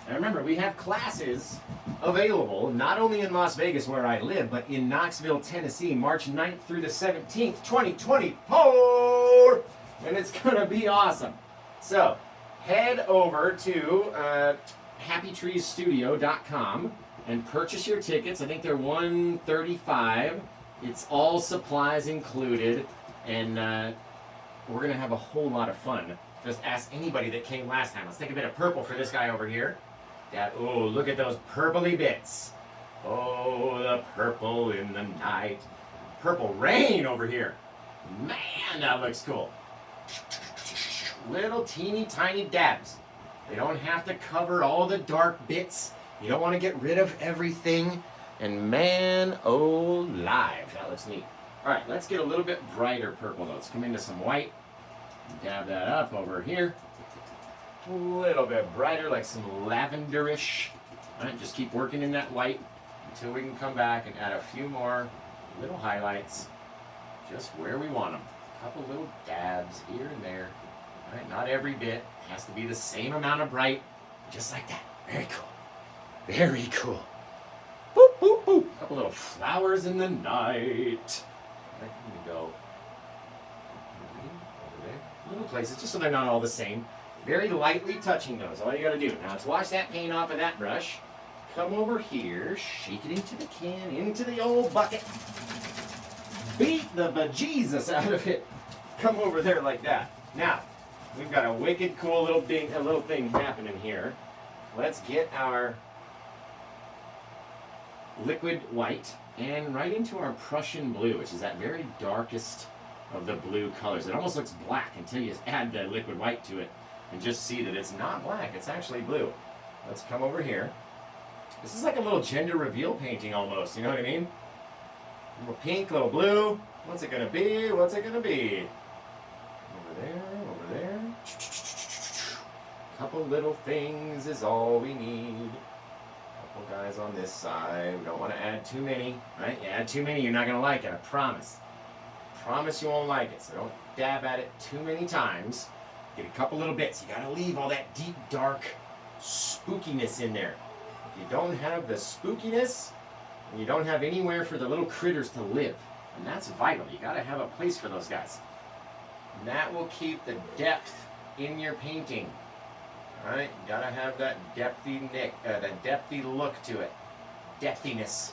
And remember, we have classes available not only in Las Vegas where I live, but in Knoxville, Tennessee, March 9th through the 17th, 2024, and it's gonna be awesome. So head over to happytreesstudio.com and purchase your tickets. I think they're $135. It's all supplies included, and we're gonna have a whole lot of fun. Just ask anybody that came last time. Let's take a bit of purple for this guy over here. Oh, look at those purpley bits. Oh, the purple in the night. Purple rain over here. Man, that looks cool. Little teeny tiny dabs. They don't have to cover all the dark bits. You don't want to get rid of everything. And man, oh, live. That looks neat. All right, let's get a little bit brighter purple though. Let's come into some white. Dab that up over here. A little bit brighter, like some lavenderish. All right, just keep working in that white until we can come back and add a few more little highlights just where we want them. A couple little dabs here and there. All right, not every bit has to be the same amount of bright, just like that. Very cool. Very cool. Boop, boop, boop. A couple little flowers in the night. All right, here we go. Over there. Little places, just so they're not all the same. Very lightly touching those, all you gotta do. Now let's wash that paint off of that brush. Come over here, shake it into the can, into the old bucket. Beat the bejesus out of it. Come over there like that. Now, we've got a wicked cool little thing happening here. Let's get our liquid white and right into our Prussian blue, which is that very darkest of the blue colors. It almost looks black until you add the liquid white to it and just see that it's not black, it's actually blue. Let's come over here. This is like a little gender reveal painting almost, you know what I mean? A little pink, a little blue. What's it gonna be? What's it gonna be? Over there, over there. Couple little things is all we need. Couple guys on this side. We don't want to add too many, right? You add too many, you're not gonna like it, I promise. Promise you won't like it, so don't dab at it too many times. Get a couple little bits. You gotta leave all that deep, dark spookiness in there. If you don't have the spookiness, you don't have anywhere for the little critters to live. And that's vital. You gotta have a place for those guys. And that will keep the depth in your painting. Alright, you gotta have that depthy look to it. Depthiness.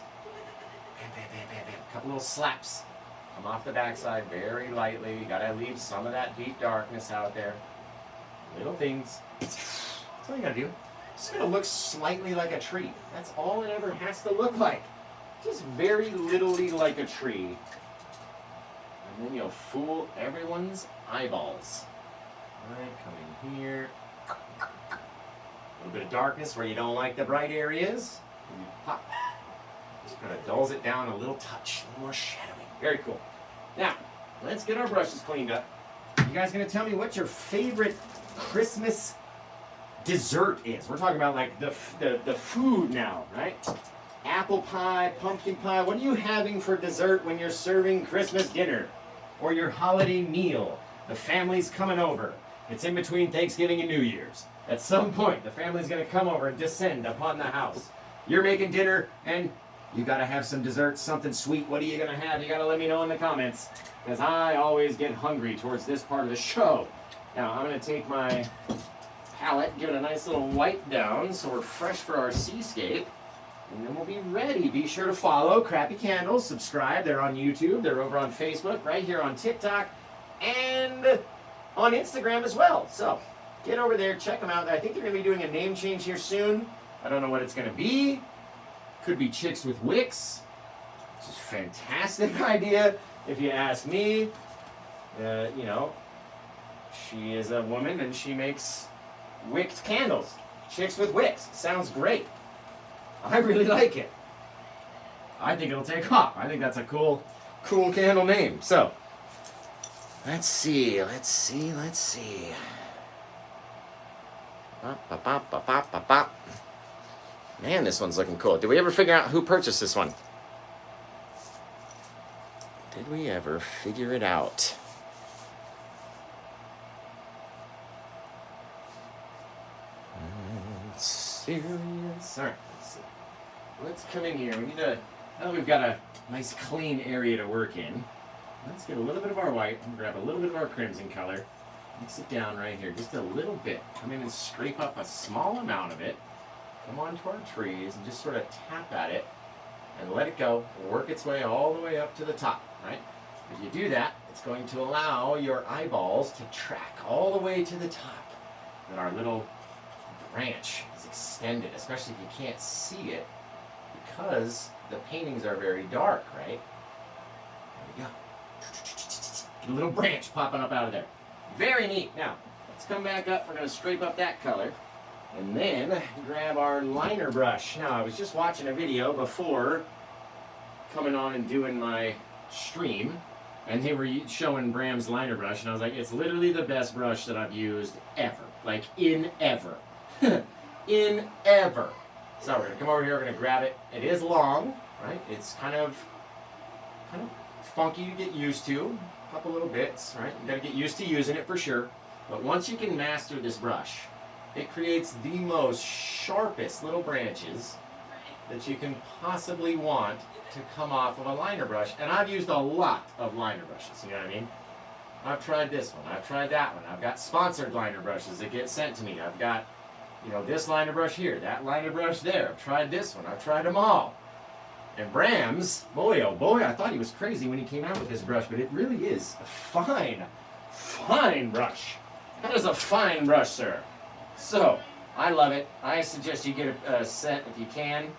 Bam, bam, bam, bam, bam. A couple little slaps. Come off the backside very lightly. You gotta leave some of that deep darkness out there. Little things. That's all you gotta do. It's gonna look slightly like a tree. That's all it ever has to look like. Just very littly like a tree. And then you'll fool everyone's eyeballs. Alright, come in here. A little bit of darkness where you don't like the bright areas. And you pop. Just kind of dulls it down a little touch. A little more shadowing. Very cool. Now, let's get our brushes cleaned up. You guys gonna tell me what your favorite Christmas dessert is? We're talking about like the food now, right? Apple pie, pumpkin pie. What are you having for dessert when you're serving Christmas dinner or your holiday meal? The family's coming over. It's in between Thanksgiving and New Year's. At some point, the family's gonna come over and descend upon the house. You're making dinner and you gotta have some dessert, something sweet. What are you gonna have? You gotta let me know in the comments, because I always get hungry towards this part of the show. Now, I'm gonna take my palette, give it a nice little wipe down so we're fresh for our seascape, and then we'll be ready. Be sure to follow Crappy Candles, subscribe. They're on YouTube, they're over on Facebook, right here on TikTok, and on Instagram as well. So, get over there, check them out. I think they're gonna be doing a name change here soon. I don't know what it's gonna be. Could be Chicks with Wicks, which is a fantastic idea if you ask me. You know, she is a woman and she makes wicked candles. Chicks with wicks. Sounds great. I really like it. I think it'll take off. I think that's a cool candle name. So, let's see. Bop, bop, bop, bop, bop, bop, bop. Man, this one's looking cool. Did we ever figure out who purchased this one? Did we ever figure it out? Serious. All right, let's see. Let's come in here. We need to, now that we've got a nice clean area to work in, let's get a little bit of our white and grab a little bit of our crimson color. Mix it down right here, just a little bit. Come in and scrape up a small amount of it. Come onto our trees and just sort of tap at it and let it go. Work its way all the way up to the top, right? If you do that, it's going to allow your eyeballs to track all the way to the top. And our little branch is extended, especially if you can't see it because the paintings are very dark, right? There we go. Get a little branch popping up out of there. Very neat. Now, let's come back up. We're going to scrape up that color. And then grab our liner brush. Now, I was just watching a video before coming on and doing my stream. And they were showing Bram's liner brush. And I was like, it's literally the best brush that I've used ever. Like, in ever. In ever. So we're going to come over here. We're going to grab it. It is long, right? It's kind of funky to get used to. Couple little bits, right? You got to get used to using it for sure. But once you can master this brush, it creates the most sharpest little branches that you can possibly want to come off of a liner brush. And I've used a lot of liner brushes, you know what I mean? I've tried this one, I've tried that one. I've got sponsored liner brushes that get sent to me. I've got, you know, this liner brush here, that liner brush there. I've tried this one, I've tried them all. And Bram's, boy oh boy, I thought he was crazy when he came out with this brush, but it really is a fine brush. That is a fine brush, sir. So, I love it. I suggest you get a set if you can.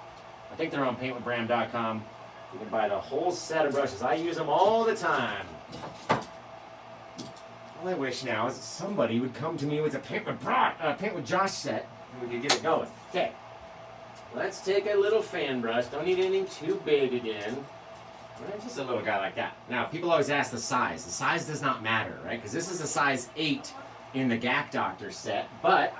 I think they're on paintwithbram.com. You can buy the whole set of brushes. I use them all the time. All I wish now is that somebody would come to me with a Paint with Josh set, and we could get it going. Okay. Let's take a little fan brush. Don't need anything too big again. Just a little guy like that. Now, people always ask the size. The size does not matter, right? Because this is a size 8 in the GAC Doctor set, but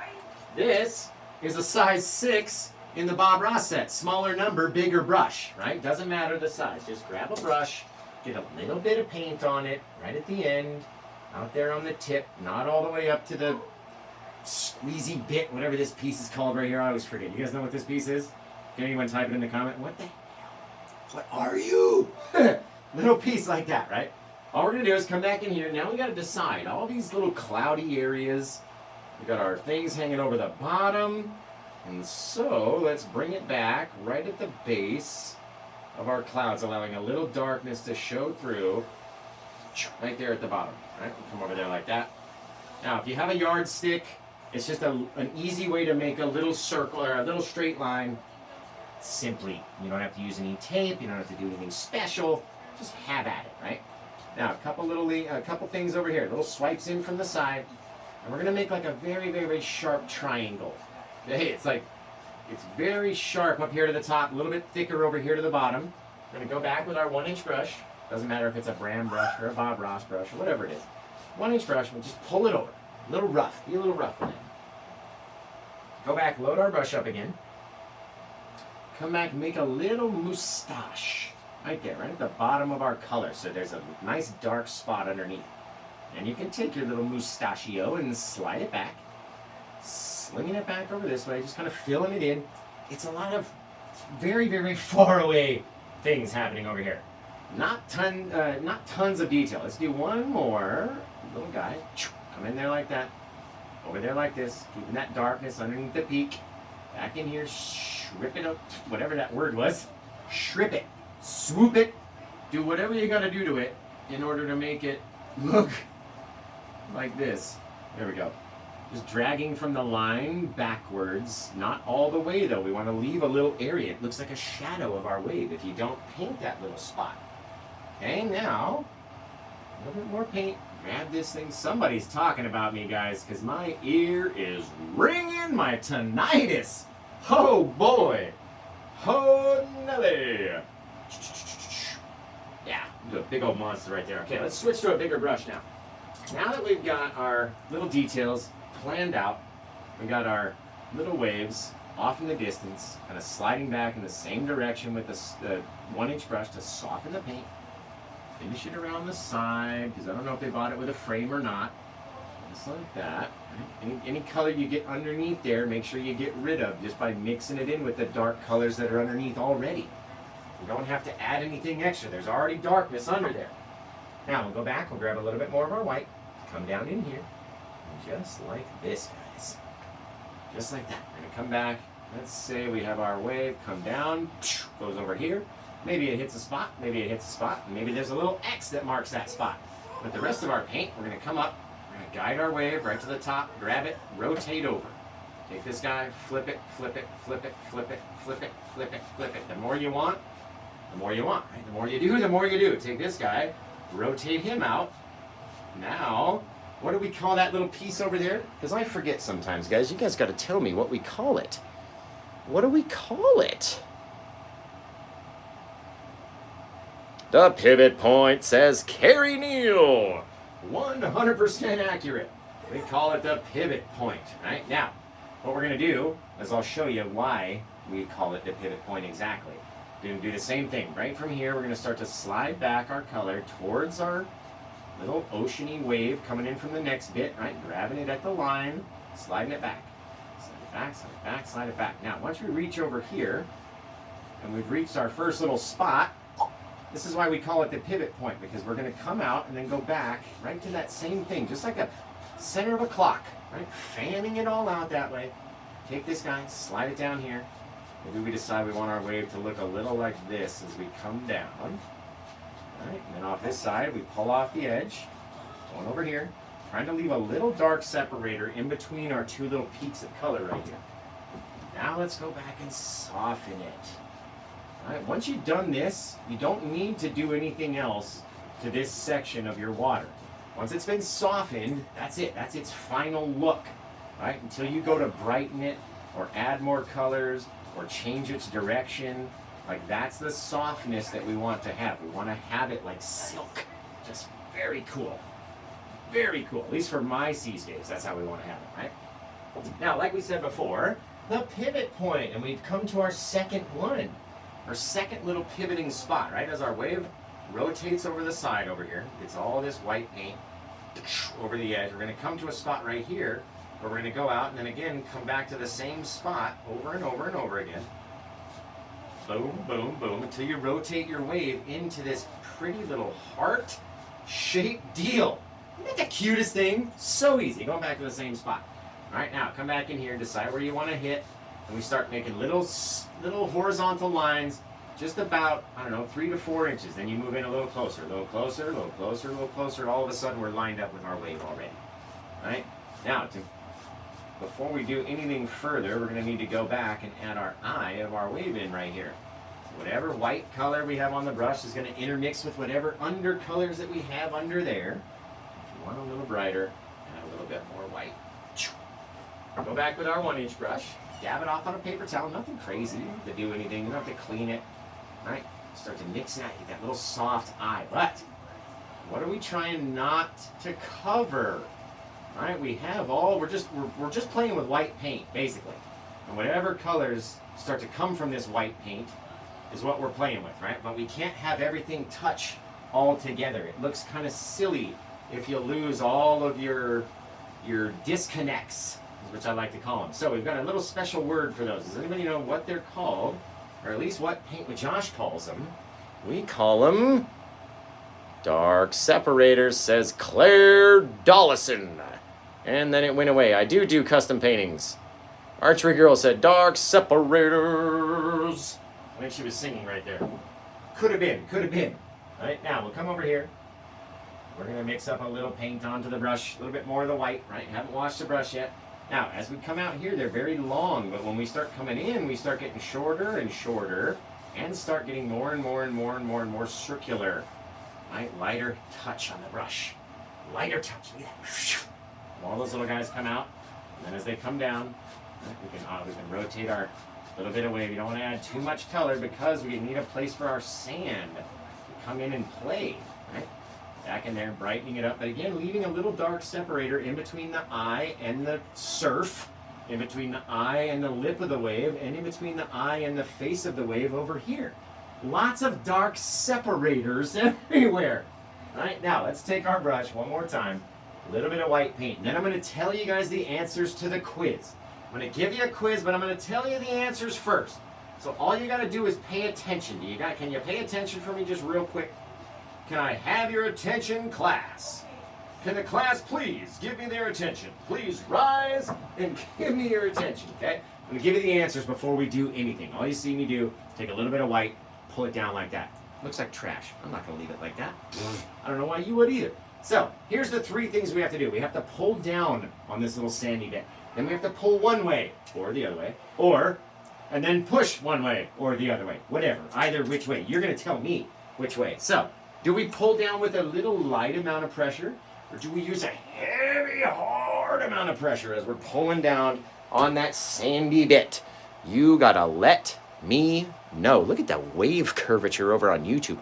this is a size 6 in the Bob Ross set. Smaller number, bigger brush, right? Doesn't matter the size. Just grab a brush, get a little bit of paint on it right at the end, out there on the tip, not all the way up to the squeezy bit, whatever this piece is called right here. I always forget. You guys know what this piece is? Can anyone type it in the comment? What the hell? What are you? Little piece like that, right? All we're going to do is come back in here. Now we got to decide all these little cloudy areas. We got our things hanging over the bottom. And so let's bring it back right at the base of our clouds, allowing a little darkness to show through right there at the bottom. Right? Come over there like that. Now, if you have a yardstick, it's just an easy way to make a little circle or a little straight line. Simply, you don't have to use any tape, you don't have to do anything special, just have at it, right? Now, a couple things over here, little swipes in from the side, and we're gonna make like a very, very, very sharp triangle. Okay, it's very sharp up here to the top, a little bit thicker over here to the bottom. We're gonna go back with our 1-inch brush. Doesn't matter if it's a Bram brush or a Bob Ross brush or whatever it is. 1-inch brush, we'll just pull it over. A little rough, be a little rough with it. Go back, load our brush up again. Come back, make a little moustache. Right there, right at the bottom of our color. So there's a nice dark spot underneath. And you can take your little mustachio and slide it back. Slinging it back over this way, just kind of filling it in. It's a lot of very, very far away things happening over here. Not tons of detail. Let's do one more little guy. Come in there like that. Over there like this. Keeping that darkness underneath the peak. Back in here. Strip it up. Whatever that word was. Strip it. Swoop it. Do whatever you gotta do to it in order to make it look like this. There we go. Just dragging from the line backwards. Not all the way though. We want to leave a little area. It looks like a shadow of our wave if you don't paint that little spot. Okay, now A little bit more paint. Grab this thing. Somebody's talking about me, guys, because my ear is ringing. My tinnitus. Oh, boy. Oh, Nelly. Yeah, do a big old monster right there. Okay, let's switch to a bigger brush now. Now that we've got our little details planned out, we got our little waves off in the distance, kind of sliding back in the same direction with the 1-inch brush to soften the paint. Finish it around the side, because I don't know if they bought it with a frame or not. Just like that. Any color you get underneath there, make sure you get rid of just by mixing it in with the dark colors that are underneath already. You don't have to add anything extra. There's already darkness under there. Now we'll go back, we'll grab a little bit more of our white, come down in here, and just like this, guys. Just like that. We're going to come back. Let's say we have our wave come down, goes over here. Maybe it hits a spot, maybe it hits a spot, and maybe there's a little X that marks that spot. With the rest of our paint, we're going to come up, we're going to guide our wave right to the top, grab it, rotate over. Take this guy, flip it, flip it, flip it, flip it, flip it, flip it, flip it. The more you want, the more you want. Right? The more you do, the more you do. Take this guy, rotate him out. Now, what do we call that little piece over there? Because I forget sometimes, guys. You guys got to tell me what we call it. What do we call it? The pivot point, says Carrie Neal. 100% accurate. We call it the pivot point. Right? Now, what we're going to do is I'll show you why we call it the pivot point exactly. We're going to do the same thing. Right from here, we're going to start to slide back our color towards our little oceany wave coming in from the next bit, right? Grabbing it at the line, sliding it back. Slide it back, slide it back, slide it back. Now, once we reach over here, and we've reached our first little spot, this is why we call it the pivot point, because we're going to come out and then go back right to that same thing, just like a center of a clock, right? Fanning it all out that way. Take this guy, slide it down here. Maybe we decide we want our wave to look a little like this as we come down. All right, and then off this side, we pull off the edge, going over here, trying to leave a little dark separator in between our two little peaks of color right here. Now let's go back and soften it. All right, once you've done this, you don't need to do anything else to this section of your water. Once it's been softened, that's it. That's its final look, right? Until you go to brighten it or add more colors or change its direction. Like, that's the softness that we want to have. We want to have it like silk. Just very cool. Very cool. At least for my seascapes, that's how we want to have it, right? Now, like we said before, the pivot point, and we've come to our second one. Our second little pivoting spot, right? As our wave rotates over the side over here, it's all this white paint over the edge. We're going to come to a spot right here where we're going to go out and then again come back to the same spot over and over and over again. Boom, boom, boom, until you rotate your wave into this pretty little heart-shaped deal. Isn't that the cutest thing? So easy. Going back to the same spot. All right, now come back in here, decide where you want to hit, and we start making little horizontal lines, just about, I don't know, 3 to 4 inches. Then you move in a little closer, a little closer, a little closer, a little closer. All of a sudden, we're lined up with our wave already. All right? Now, before we do anything further, we're going to need to go back and add our eye of our wave in right here. So whatever white color we have on the brush is going to intermix with whatever undercolors that we have under there. If you want a little brighter, add a little bit more white. Go back with our 1-inch brush. Dab it off on a paper towel. Nothing crazy. You don't have to do anything. You don't have to clean it. All right? Start to mix it out. Get that little soft eye. But what are we trying not to cover? All right, we have all, we're just playing with white paint, basically. And whatever colors start to come from this white paint is what we're playing with, right? But we can't have everything touch all together. It looks kind of silly if you lose all of your disconnects, which I like to call them. So we've got a little special word for those. Does anybody know what they're called? Or at least what Paint with Josh calls them? We call them dark separators, says Claire Dollison. And then it went away. I do custom paintings. Archery Girl said, dark separators. I think she was singing right there. Could have been. All right, now we'll come over here. We're going to mix up a little paint onto the brush. A little bit more of the white, right? Haven't washed the brush yet. Now, as we come out here, they're very long. But when we start coming in, we start getting shorter and shorter. And start getting more and more circular. right? Lighter touch on the brush. Lighter touch. Look at that. All those little guys come out, and then as they come down, right, we can rotate our little bit of wave. You don't want to add too much color because we need a place for our sand to come in and play, right? Back in there, brightening it up, but again, leaving a little dark separator in between the eye and the surf, in between the eye and the lip of the wave, and in between the eye and the face of the wave over here. Lots of dark separators everywhere. All right, now let's take our brush one more time. A little bit of white paint. And then I'm going to tell you guys the answers to the quiz. I'm going to give you a quiz, but I'm going to tell you the answers first. So all you got to do is pay attention. Can you pay attention for me just real quick? Can I have your attention, class? Can the class please give me their attention? Please rise and give me your attention, okay? I'm going to give you the answers before we do anything. All you see me do, take a little bit of white, pull it down like that. Looks like trash. I'm not going to leave it like that. I don't know why you would either. So, here's the three things we have to do. We have to pull down on this little sandy bit. Then we have to pull one way or the other way. And then push one way or the other way. Whatever. Either which way. You're going to tell me which way. So, do we pull down with a little light amount of pressure? Or do we use a heavy, hard amount of pressure as we're pulling down on that sandy bit? You got to let me know. Look at that wave curvature over on YouTube.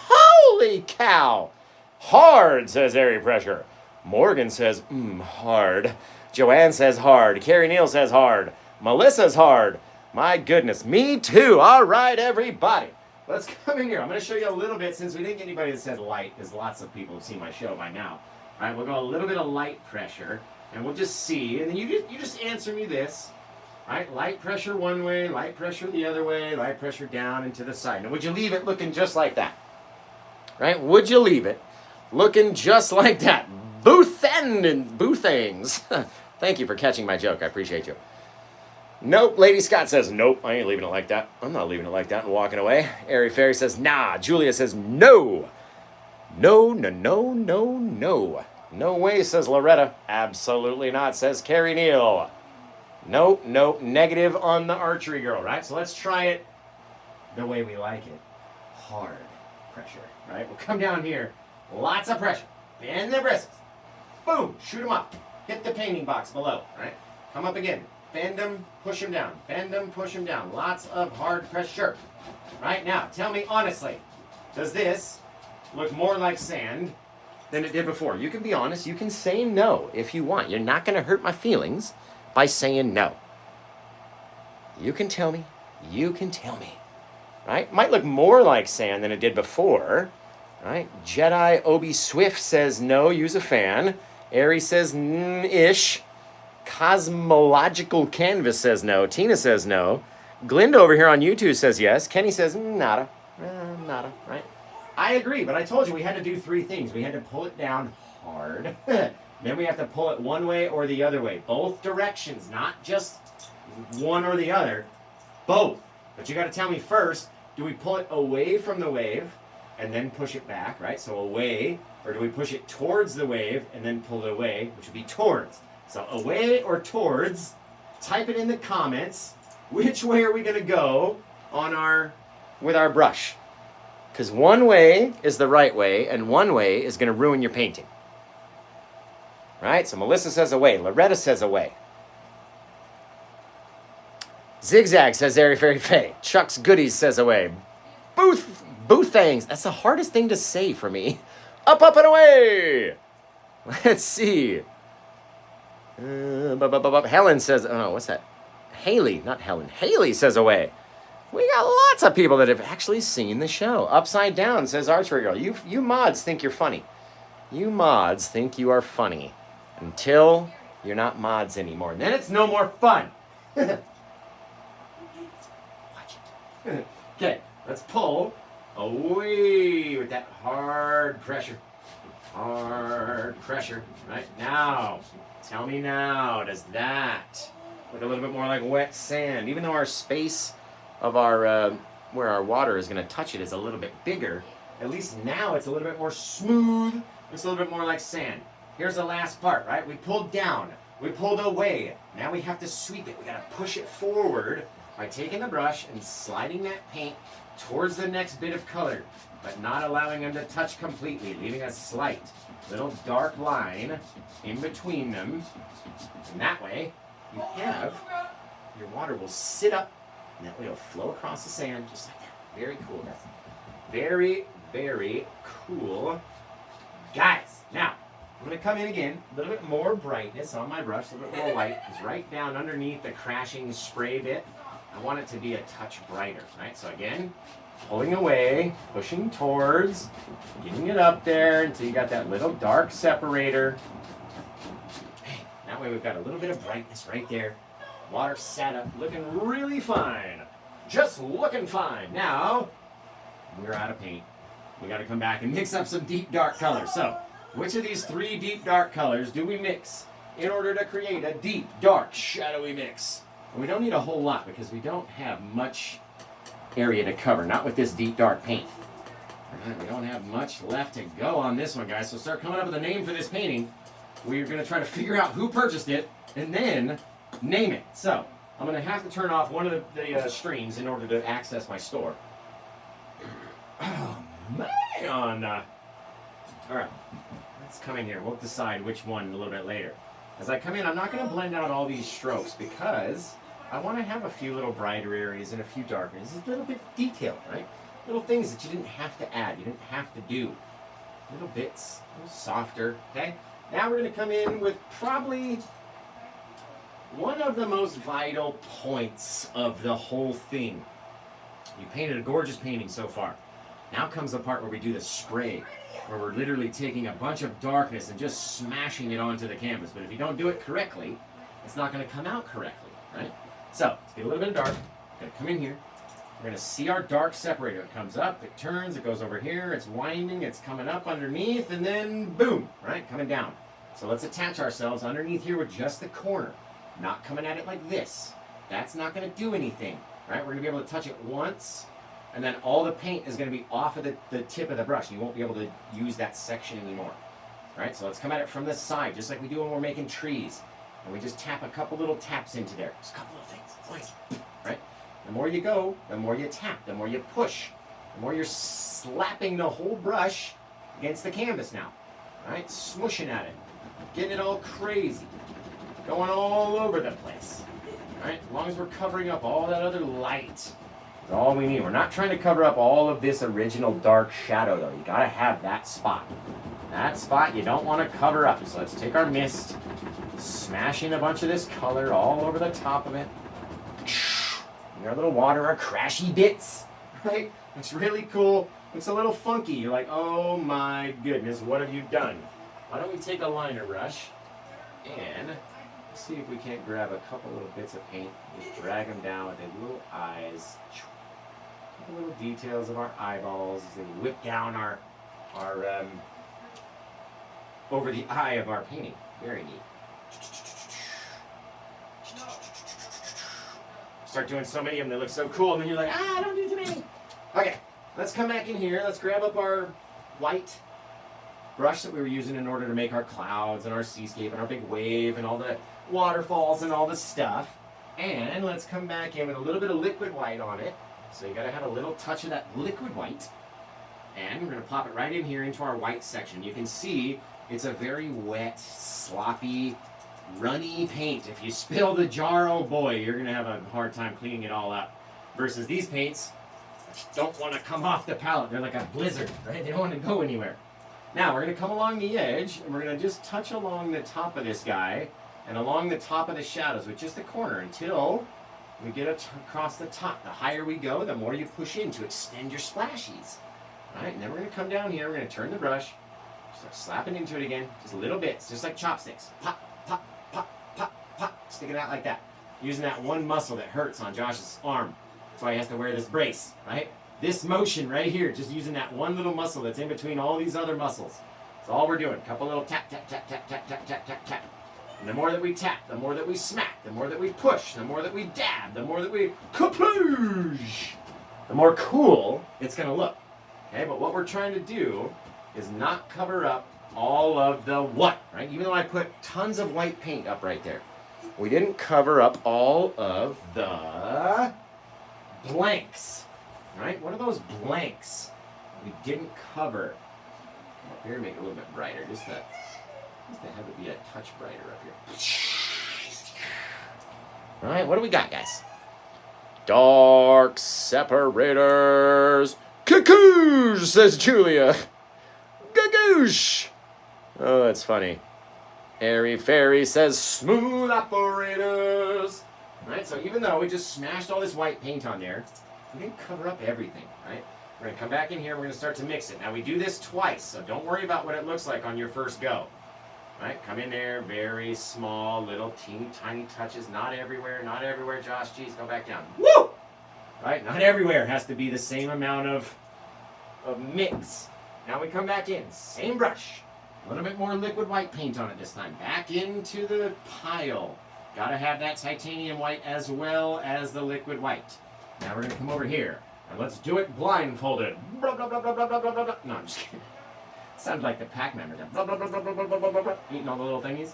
Holy cow! Hard, says Airy Pressure. Morgan says, hard. Joanne says hard. Carrie Neal says hard. Melissa's hard. My goodness, me too. All right, everybody. Let's come in here. I'm going to show you a little bit, since we didn't get anybody that said light, because lots of people have seen my show by now. All right, we'll go a little bit of light pressure, and we'll just see. And then you just answer me this. All right, light pressure one way, light pressure the other way, light pressure down and to the side. Now, would you leave it looking just like that? Right? Would you leave it looking just like that? Boothings. Thank you for catching my joke. I appreciate you. Nope. Lady Scott says, nope, I ain't leaving it like that. I'm not leaving it like that and walking away. Airy Fairy says, nah. Julia says, no. No, no, no, no, no. No way, says Loretta. Absolutely not, says Carrie Neal. Nope, nope. Negative on the archery girl, right? So let's try it the way we like it. Hard pressure, right? We'll come down here. Lots of pressure. Bend the bristles. Boom. Shoot them up. Hit the painting box below, right? Come up again. Bend them, push them down. Bend them, push them down. Lots of hard pressure. Right now, tell me honestly, does this look more like sand than it did before? You can be honest. You can say no if you want. You're not going to hurt my feelings by saying no. You can tell me. You can tell me. Right? Might look more like sand than it did before. Right? Jedi Obi Swift says no, use a fan. Ari says ish. Cosmological Canvas says no. Tina says no. Glinda over here on YouTube says yes. Kenny says nada. Nada, right? I agree, but I told you we had to do three things. We had to pull it down hard. Then we have to pull it one way or the other way. Both directions, not just one or the other. Both. But you got to tell me first, do we pull it away from the wave and then push it back, right? So away, or do we push it towards the wave and then pull it away, which would be towards. So away or towards, type it in the comments. Which way are we going to go with our brush? Because one way is the right way, and one way is going to ruin your painting. Right? So Melissa says away. Loretta says away. Zigzag says Airy Fairy Faye. Chuck's Goodies says away. Boothings. That's the hardest thing to say for me. Up, up, and away. Let's see. Helen says, oh, what's that? Haley, not Helen. Haley says away. We got lots of people that have actually seen the show. Upside Down says Archery Girl. You mods think you're funny. You mods think you are funny. Until you're not mods anymore. And then it's no more fun. Watch it. Okay, let's pull away with that hard pressure. Hard pressure. Right now. Tell me now, does that look a little bit more like wet sand? Even though our space of our, where our water is going to touch it is a little bit bigger, at least now it's a little bit more smooth. Looks a little bit more like sand. Here's the last part, right? We pulled down. We pulled away. Now we have to sweep it. We got to push it forward by taking the brush and sliding that paint towards the next bit of color, but not allowing them to touch completely, leaving a slight little dark line in between them. And that way, you have, your water will sit up, and that way it'll flow across the sand just like that. Very cool, guys. Very, very cool. Guys, now, I'm going to come in again, a little bit more brightness on my brush, a little bit more white, because right down underneath the crashing spray bit, I want it to be a touch brighter, right? So again, pulling away, pushing towards, getting it up there until you got that little dark separator. That way we've got a little bit of brightness right there. Water sat up, looking really fine. Just looking fine. Now, we're out of paint. We got to come back and mix up some deep dark colors. So, which of these 3 deep dark colors do we mix in order to create a deep, dark, shadowy mix? And we don't need a whole lot because we don't have much area to cover, not with this deep dark paint. All right, we don't have much left to go on this one, guys. So start coming up with a name for this painting. We're going to try to figure out who purchased it and then name it. So I'm going to have to turn off one of the streams in order to access my store. Oh, man. All right, let's come in here. We'll decide which one a little bit later. As I come in, I'm not going to blend out all these strokes because I want to have a few little brighter areas and a few darker areas. It's a little bit detailed, right? Little things that you didn't have to add, you didn't have to do. Little bits, a little softer, okay? Now we're going to come in with probably one of the most vital points of the whole thing. You painted a gorgeous painting so far. Now comes the part where we do the spray, where we're literally taking a bunch of darkness and just smashing it onto the canvas. But if you don't do it correctly, it's not going to come out correctly, right? So, let's get a little bit of dark. We're going to come in here. We're going to see our dark separator. It comes up, it turns, it goes over here, it's winding, it's coming up underneath, and then boom, right, coming down. So let's attach ourselves underneath here with just the corner, not coming at it like this. That's not going to do anything, right? We're going to be able to touch it once, and then all the paint is going to be off of the tip of the brush. You won't be able to use that section anymore, right? So let's come at it from the side, just like we do when we're making trees. And we just tap a couple little taps into there. Just a couple little things, right? The more you go, the more you tap, the more you push, the more you're slapping the whole brush against the canvas now, right? Smooshing at it, getting it all crazy, going all over the place, right? As long as we're covering up all that other light, that's all we need. We're not trying to cover up all of this original dark shadow, though. You gotta have that spot. That spot you don't want to cover up. So let's take our mist, smash in a bunch of this color all over the top of it. Our little water, our crashy bits, right? It's really cool. It's a little funky. You're like, oh my goodness, what have you done? Why don't we take a liner brush and see if we can't grab a couple little bits of paint, just drag them down with the little eyes, the little details of our eyeballs as they whip down our over the eye of our painting. Very neat. Start doing so many of them, they look so cool, and then you're like, don't do too many. Okay, let's come back in here. Let's grab up our white brush that we were using in order to make our clouds and our seascape and our big wave and all the waterfalls and all the stuff. And let's come back in with a little bit of liquid white on it. So you gotta have a little touch of that liquid white. And we're gonna plop it right in here into our white section. You can see it's a very wet, sloppy, runny paint. If you spill the jar, oh boy, you're gonna have a hard time cleaning it all up. Versus these paints don't want to come off the palette. They're like a blizzard, right? They don't want to go anywhere. Now we're gonna come along the edge and we're gonna just touch along the top of this guy and along the top of the shadows with just the corner until we get across the top. The higher we go, the more you push in to extend your splashies. All right, and then we're gonna come down here. We're gonna turn the brush, start slapping into it again, just little bits, just like chopsticks. Pop, pop, pop, pop, pop, stick it out like that. Using that one muscle that hurts on Josh's arm. That's why he has to wear this brace, right? This motion right here, just using that one little muscle that's in between all these other muscles. That's all we're doing. A couple little tap, tap, tap, tap, tap, tap, tap, tap, tap. And the more that we tap, the more that we smack, the more that we push, the more that we dab, the more that we kaploosh, the more cool it's gonna look. Okay, but what we're trying to do is not cover up all of the what, right? Even though I put tons of white paint up right there, we didn't cover up all of the blanks, right? What are those blanks we didn't cover? Come up here, make it a little bit brighter, just to have it be a touch brighter up here. All right, what do we got, guys? Dark separators. Cuckoosh, says Julia. Gagoosh. Oh, that's funny. Airy Fairy says smooth operators. Right, so even though we just smashed all this white paint on there, we didn't cover up everything, right? We're going to come back in here, we're going to start to mix it. Now we do this twice, so don't worry about what it looks like on your first go. Right, come in there, very small, little teeny tiny touches, not everywhere, Josh, geez, go back down. Woo! Right, not everywhere has to be the same amount of mix. Now we come back in, same brush, a little bit more liquid white paint on it this time. Back into the pile. Gotta have that titanium white as well as the liquid white. Now we're gonna come over here, and let's do it blindfolded. Blah, blah, blah, blah, blah, blah, blah, blah. No, I'm just kidding. Sounds like the Pac-Man. Blah, blah, blah, blah, blah, blah, blah, blah, eating all the little thingies.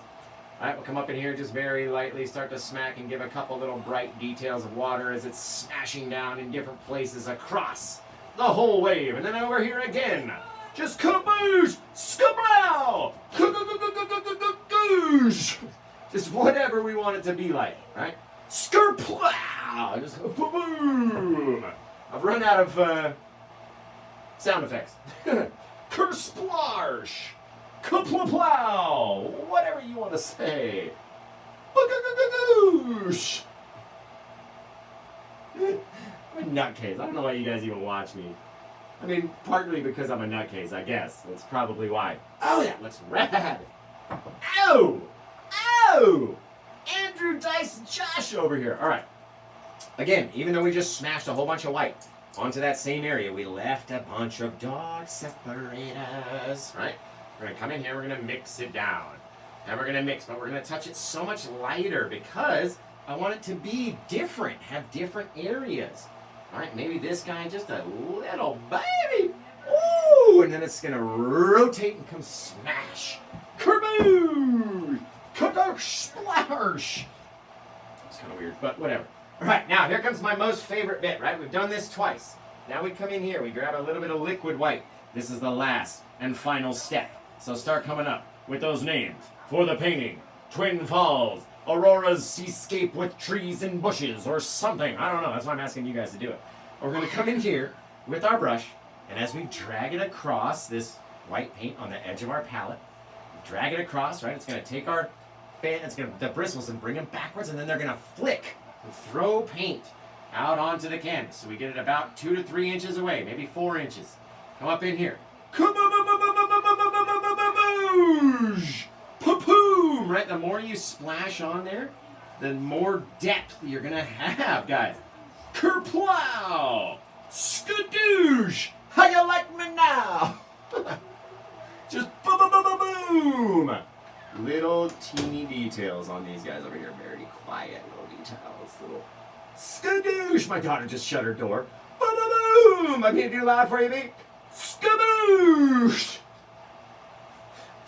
All right, we'll come up in here, just very lightly start to smack and give a couple little bright details of water as it's smashing down in different places across the whole wave. And then over here again, just kaboosh, skablow, goosh. Just whatever we want it to be like, right? Skerplow, just boom. I've run out of sound effects. Kersplarsh, kaplaplow, whatever you want to say. Boosh. I'm a nutcase. I don't know why you guys even watch me. I mean, partly because I'm a nutcase, I guess. That's probably why. Oh, that looks rad. Ow! Ow! Andrew, Dice, and Josh over here. All right. Again, even though we just smashed a whole bunch of white onto that same area, we left a bunch of dark separators, right? We're going to come in here, we're going to mix it down. And we're going to mix, but we're going to touch it so much lighter because I want it to be different, have different areas. All right, maybe this guy, just a little baby. Ooh, and then it's going to rotate and come smash. Kerboom! Splash! It's kind of weird, but whatever. All right, now here comes my most favorite bit, right? We've done this twice. Now we come in here, we grab a little bit of liquid white. This is the last and final step. So start coming up with those names for the painting. Twin Falls, Aurora's seascape with trees and bushes, or something. I don't know, that's why I'm asking you guys to do it. We're gonna come in here with our brush, and as we drag it across this white paint on the edge of our palette, drag it across, right? It's gonna take our fan, the bristles and bring them backwards, and then they're gonna flick and throw paint out onto the canvas. So we get it about 2 to 3 inches away, maybe 4 inches. Come up in here. Papoom! Right, the more you splash on there, the more depth you're gonna have, guys. Kerplow! Skadoosh! How you like me now? Just boom! Little teeny details on these guys over here. Very quiet little details. Little skadoosh! My daughter just shut her door. Boom! I'm here to do loud for you, babe. Skaboosh!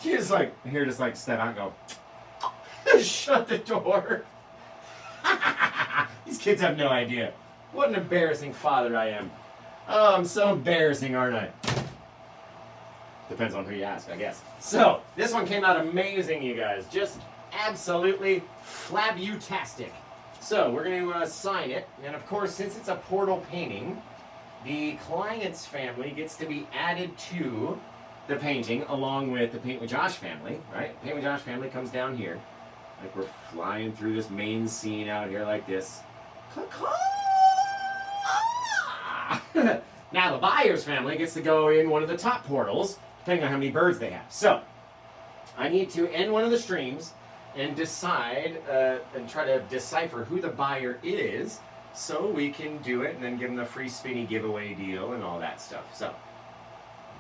She just like, here, just like step out and go, shut the door. These kids have no idea. What an embarrassing father I am. Oh, I'm so embarrassing, aren't I? Depends on who you ask, I guess. So, this one came out amazing, you guys. Just absolutely flabutastic. So, we're going to sign it. And of course, since it's a portal painting, the client's family gets to be added to the painting along with the Paint with Josh family, right? Paint with Josh family comes down here. Like we're flying through this main scene out here like this. Now the buyer's family gets to go in one of the top portals, depending on how many birds they have. So, I need to end one of the streams and decide, and try to decipher who the buyer is, so we can do it and then give them the free spinny giveaway deal and all that stuff. So,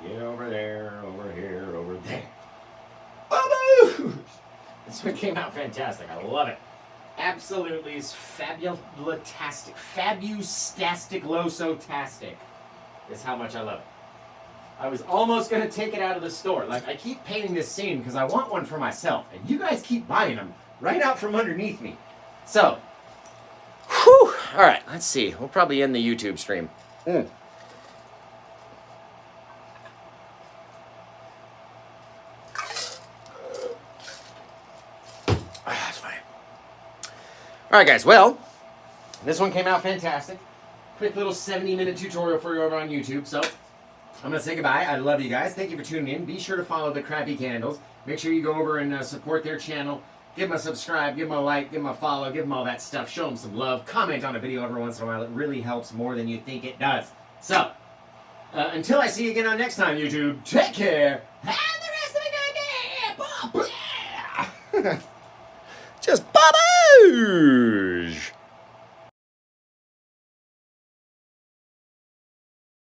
get over there, over here, over there. Boo-boo! This one came out fantastic. I love it. Absolutely fabulastic. Fabustastic-loso-tastic is how much I love it. I was almost going to take it out of the store. Like, I keep painting this scene because I want one for myself. And you guys keep buying them right out from underneath me. So, whew, All right, let's see. We'll probably end the YouTube stream. That's fine. All right, guys. Well, this one came out fantastic. Quick little 70-minute tutorial for you over on YouTube. So I'm going to say goodbye. I love you guys. Thank you for tuning in. Be sure to follow the Crappy Candles. Make sure you go over and support their channel. Give them a subscribe, give them a like, give them a follow, give them all that stuff. Show them some love. Comment on a video every once in a while. It really helps more than you think it does. So, until I see you again on next time, YouTube, take care. Have the rest of a good day. Just bye-bye.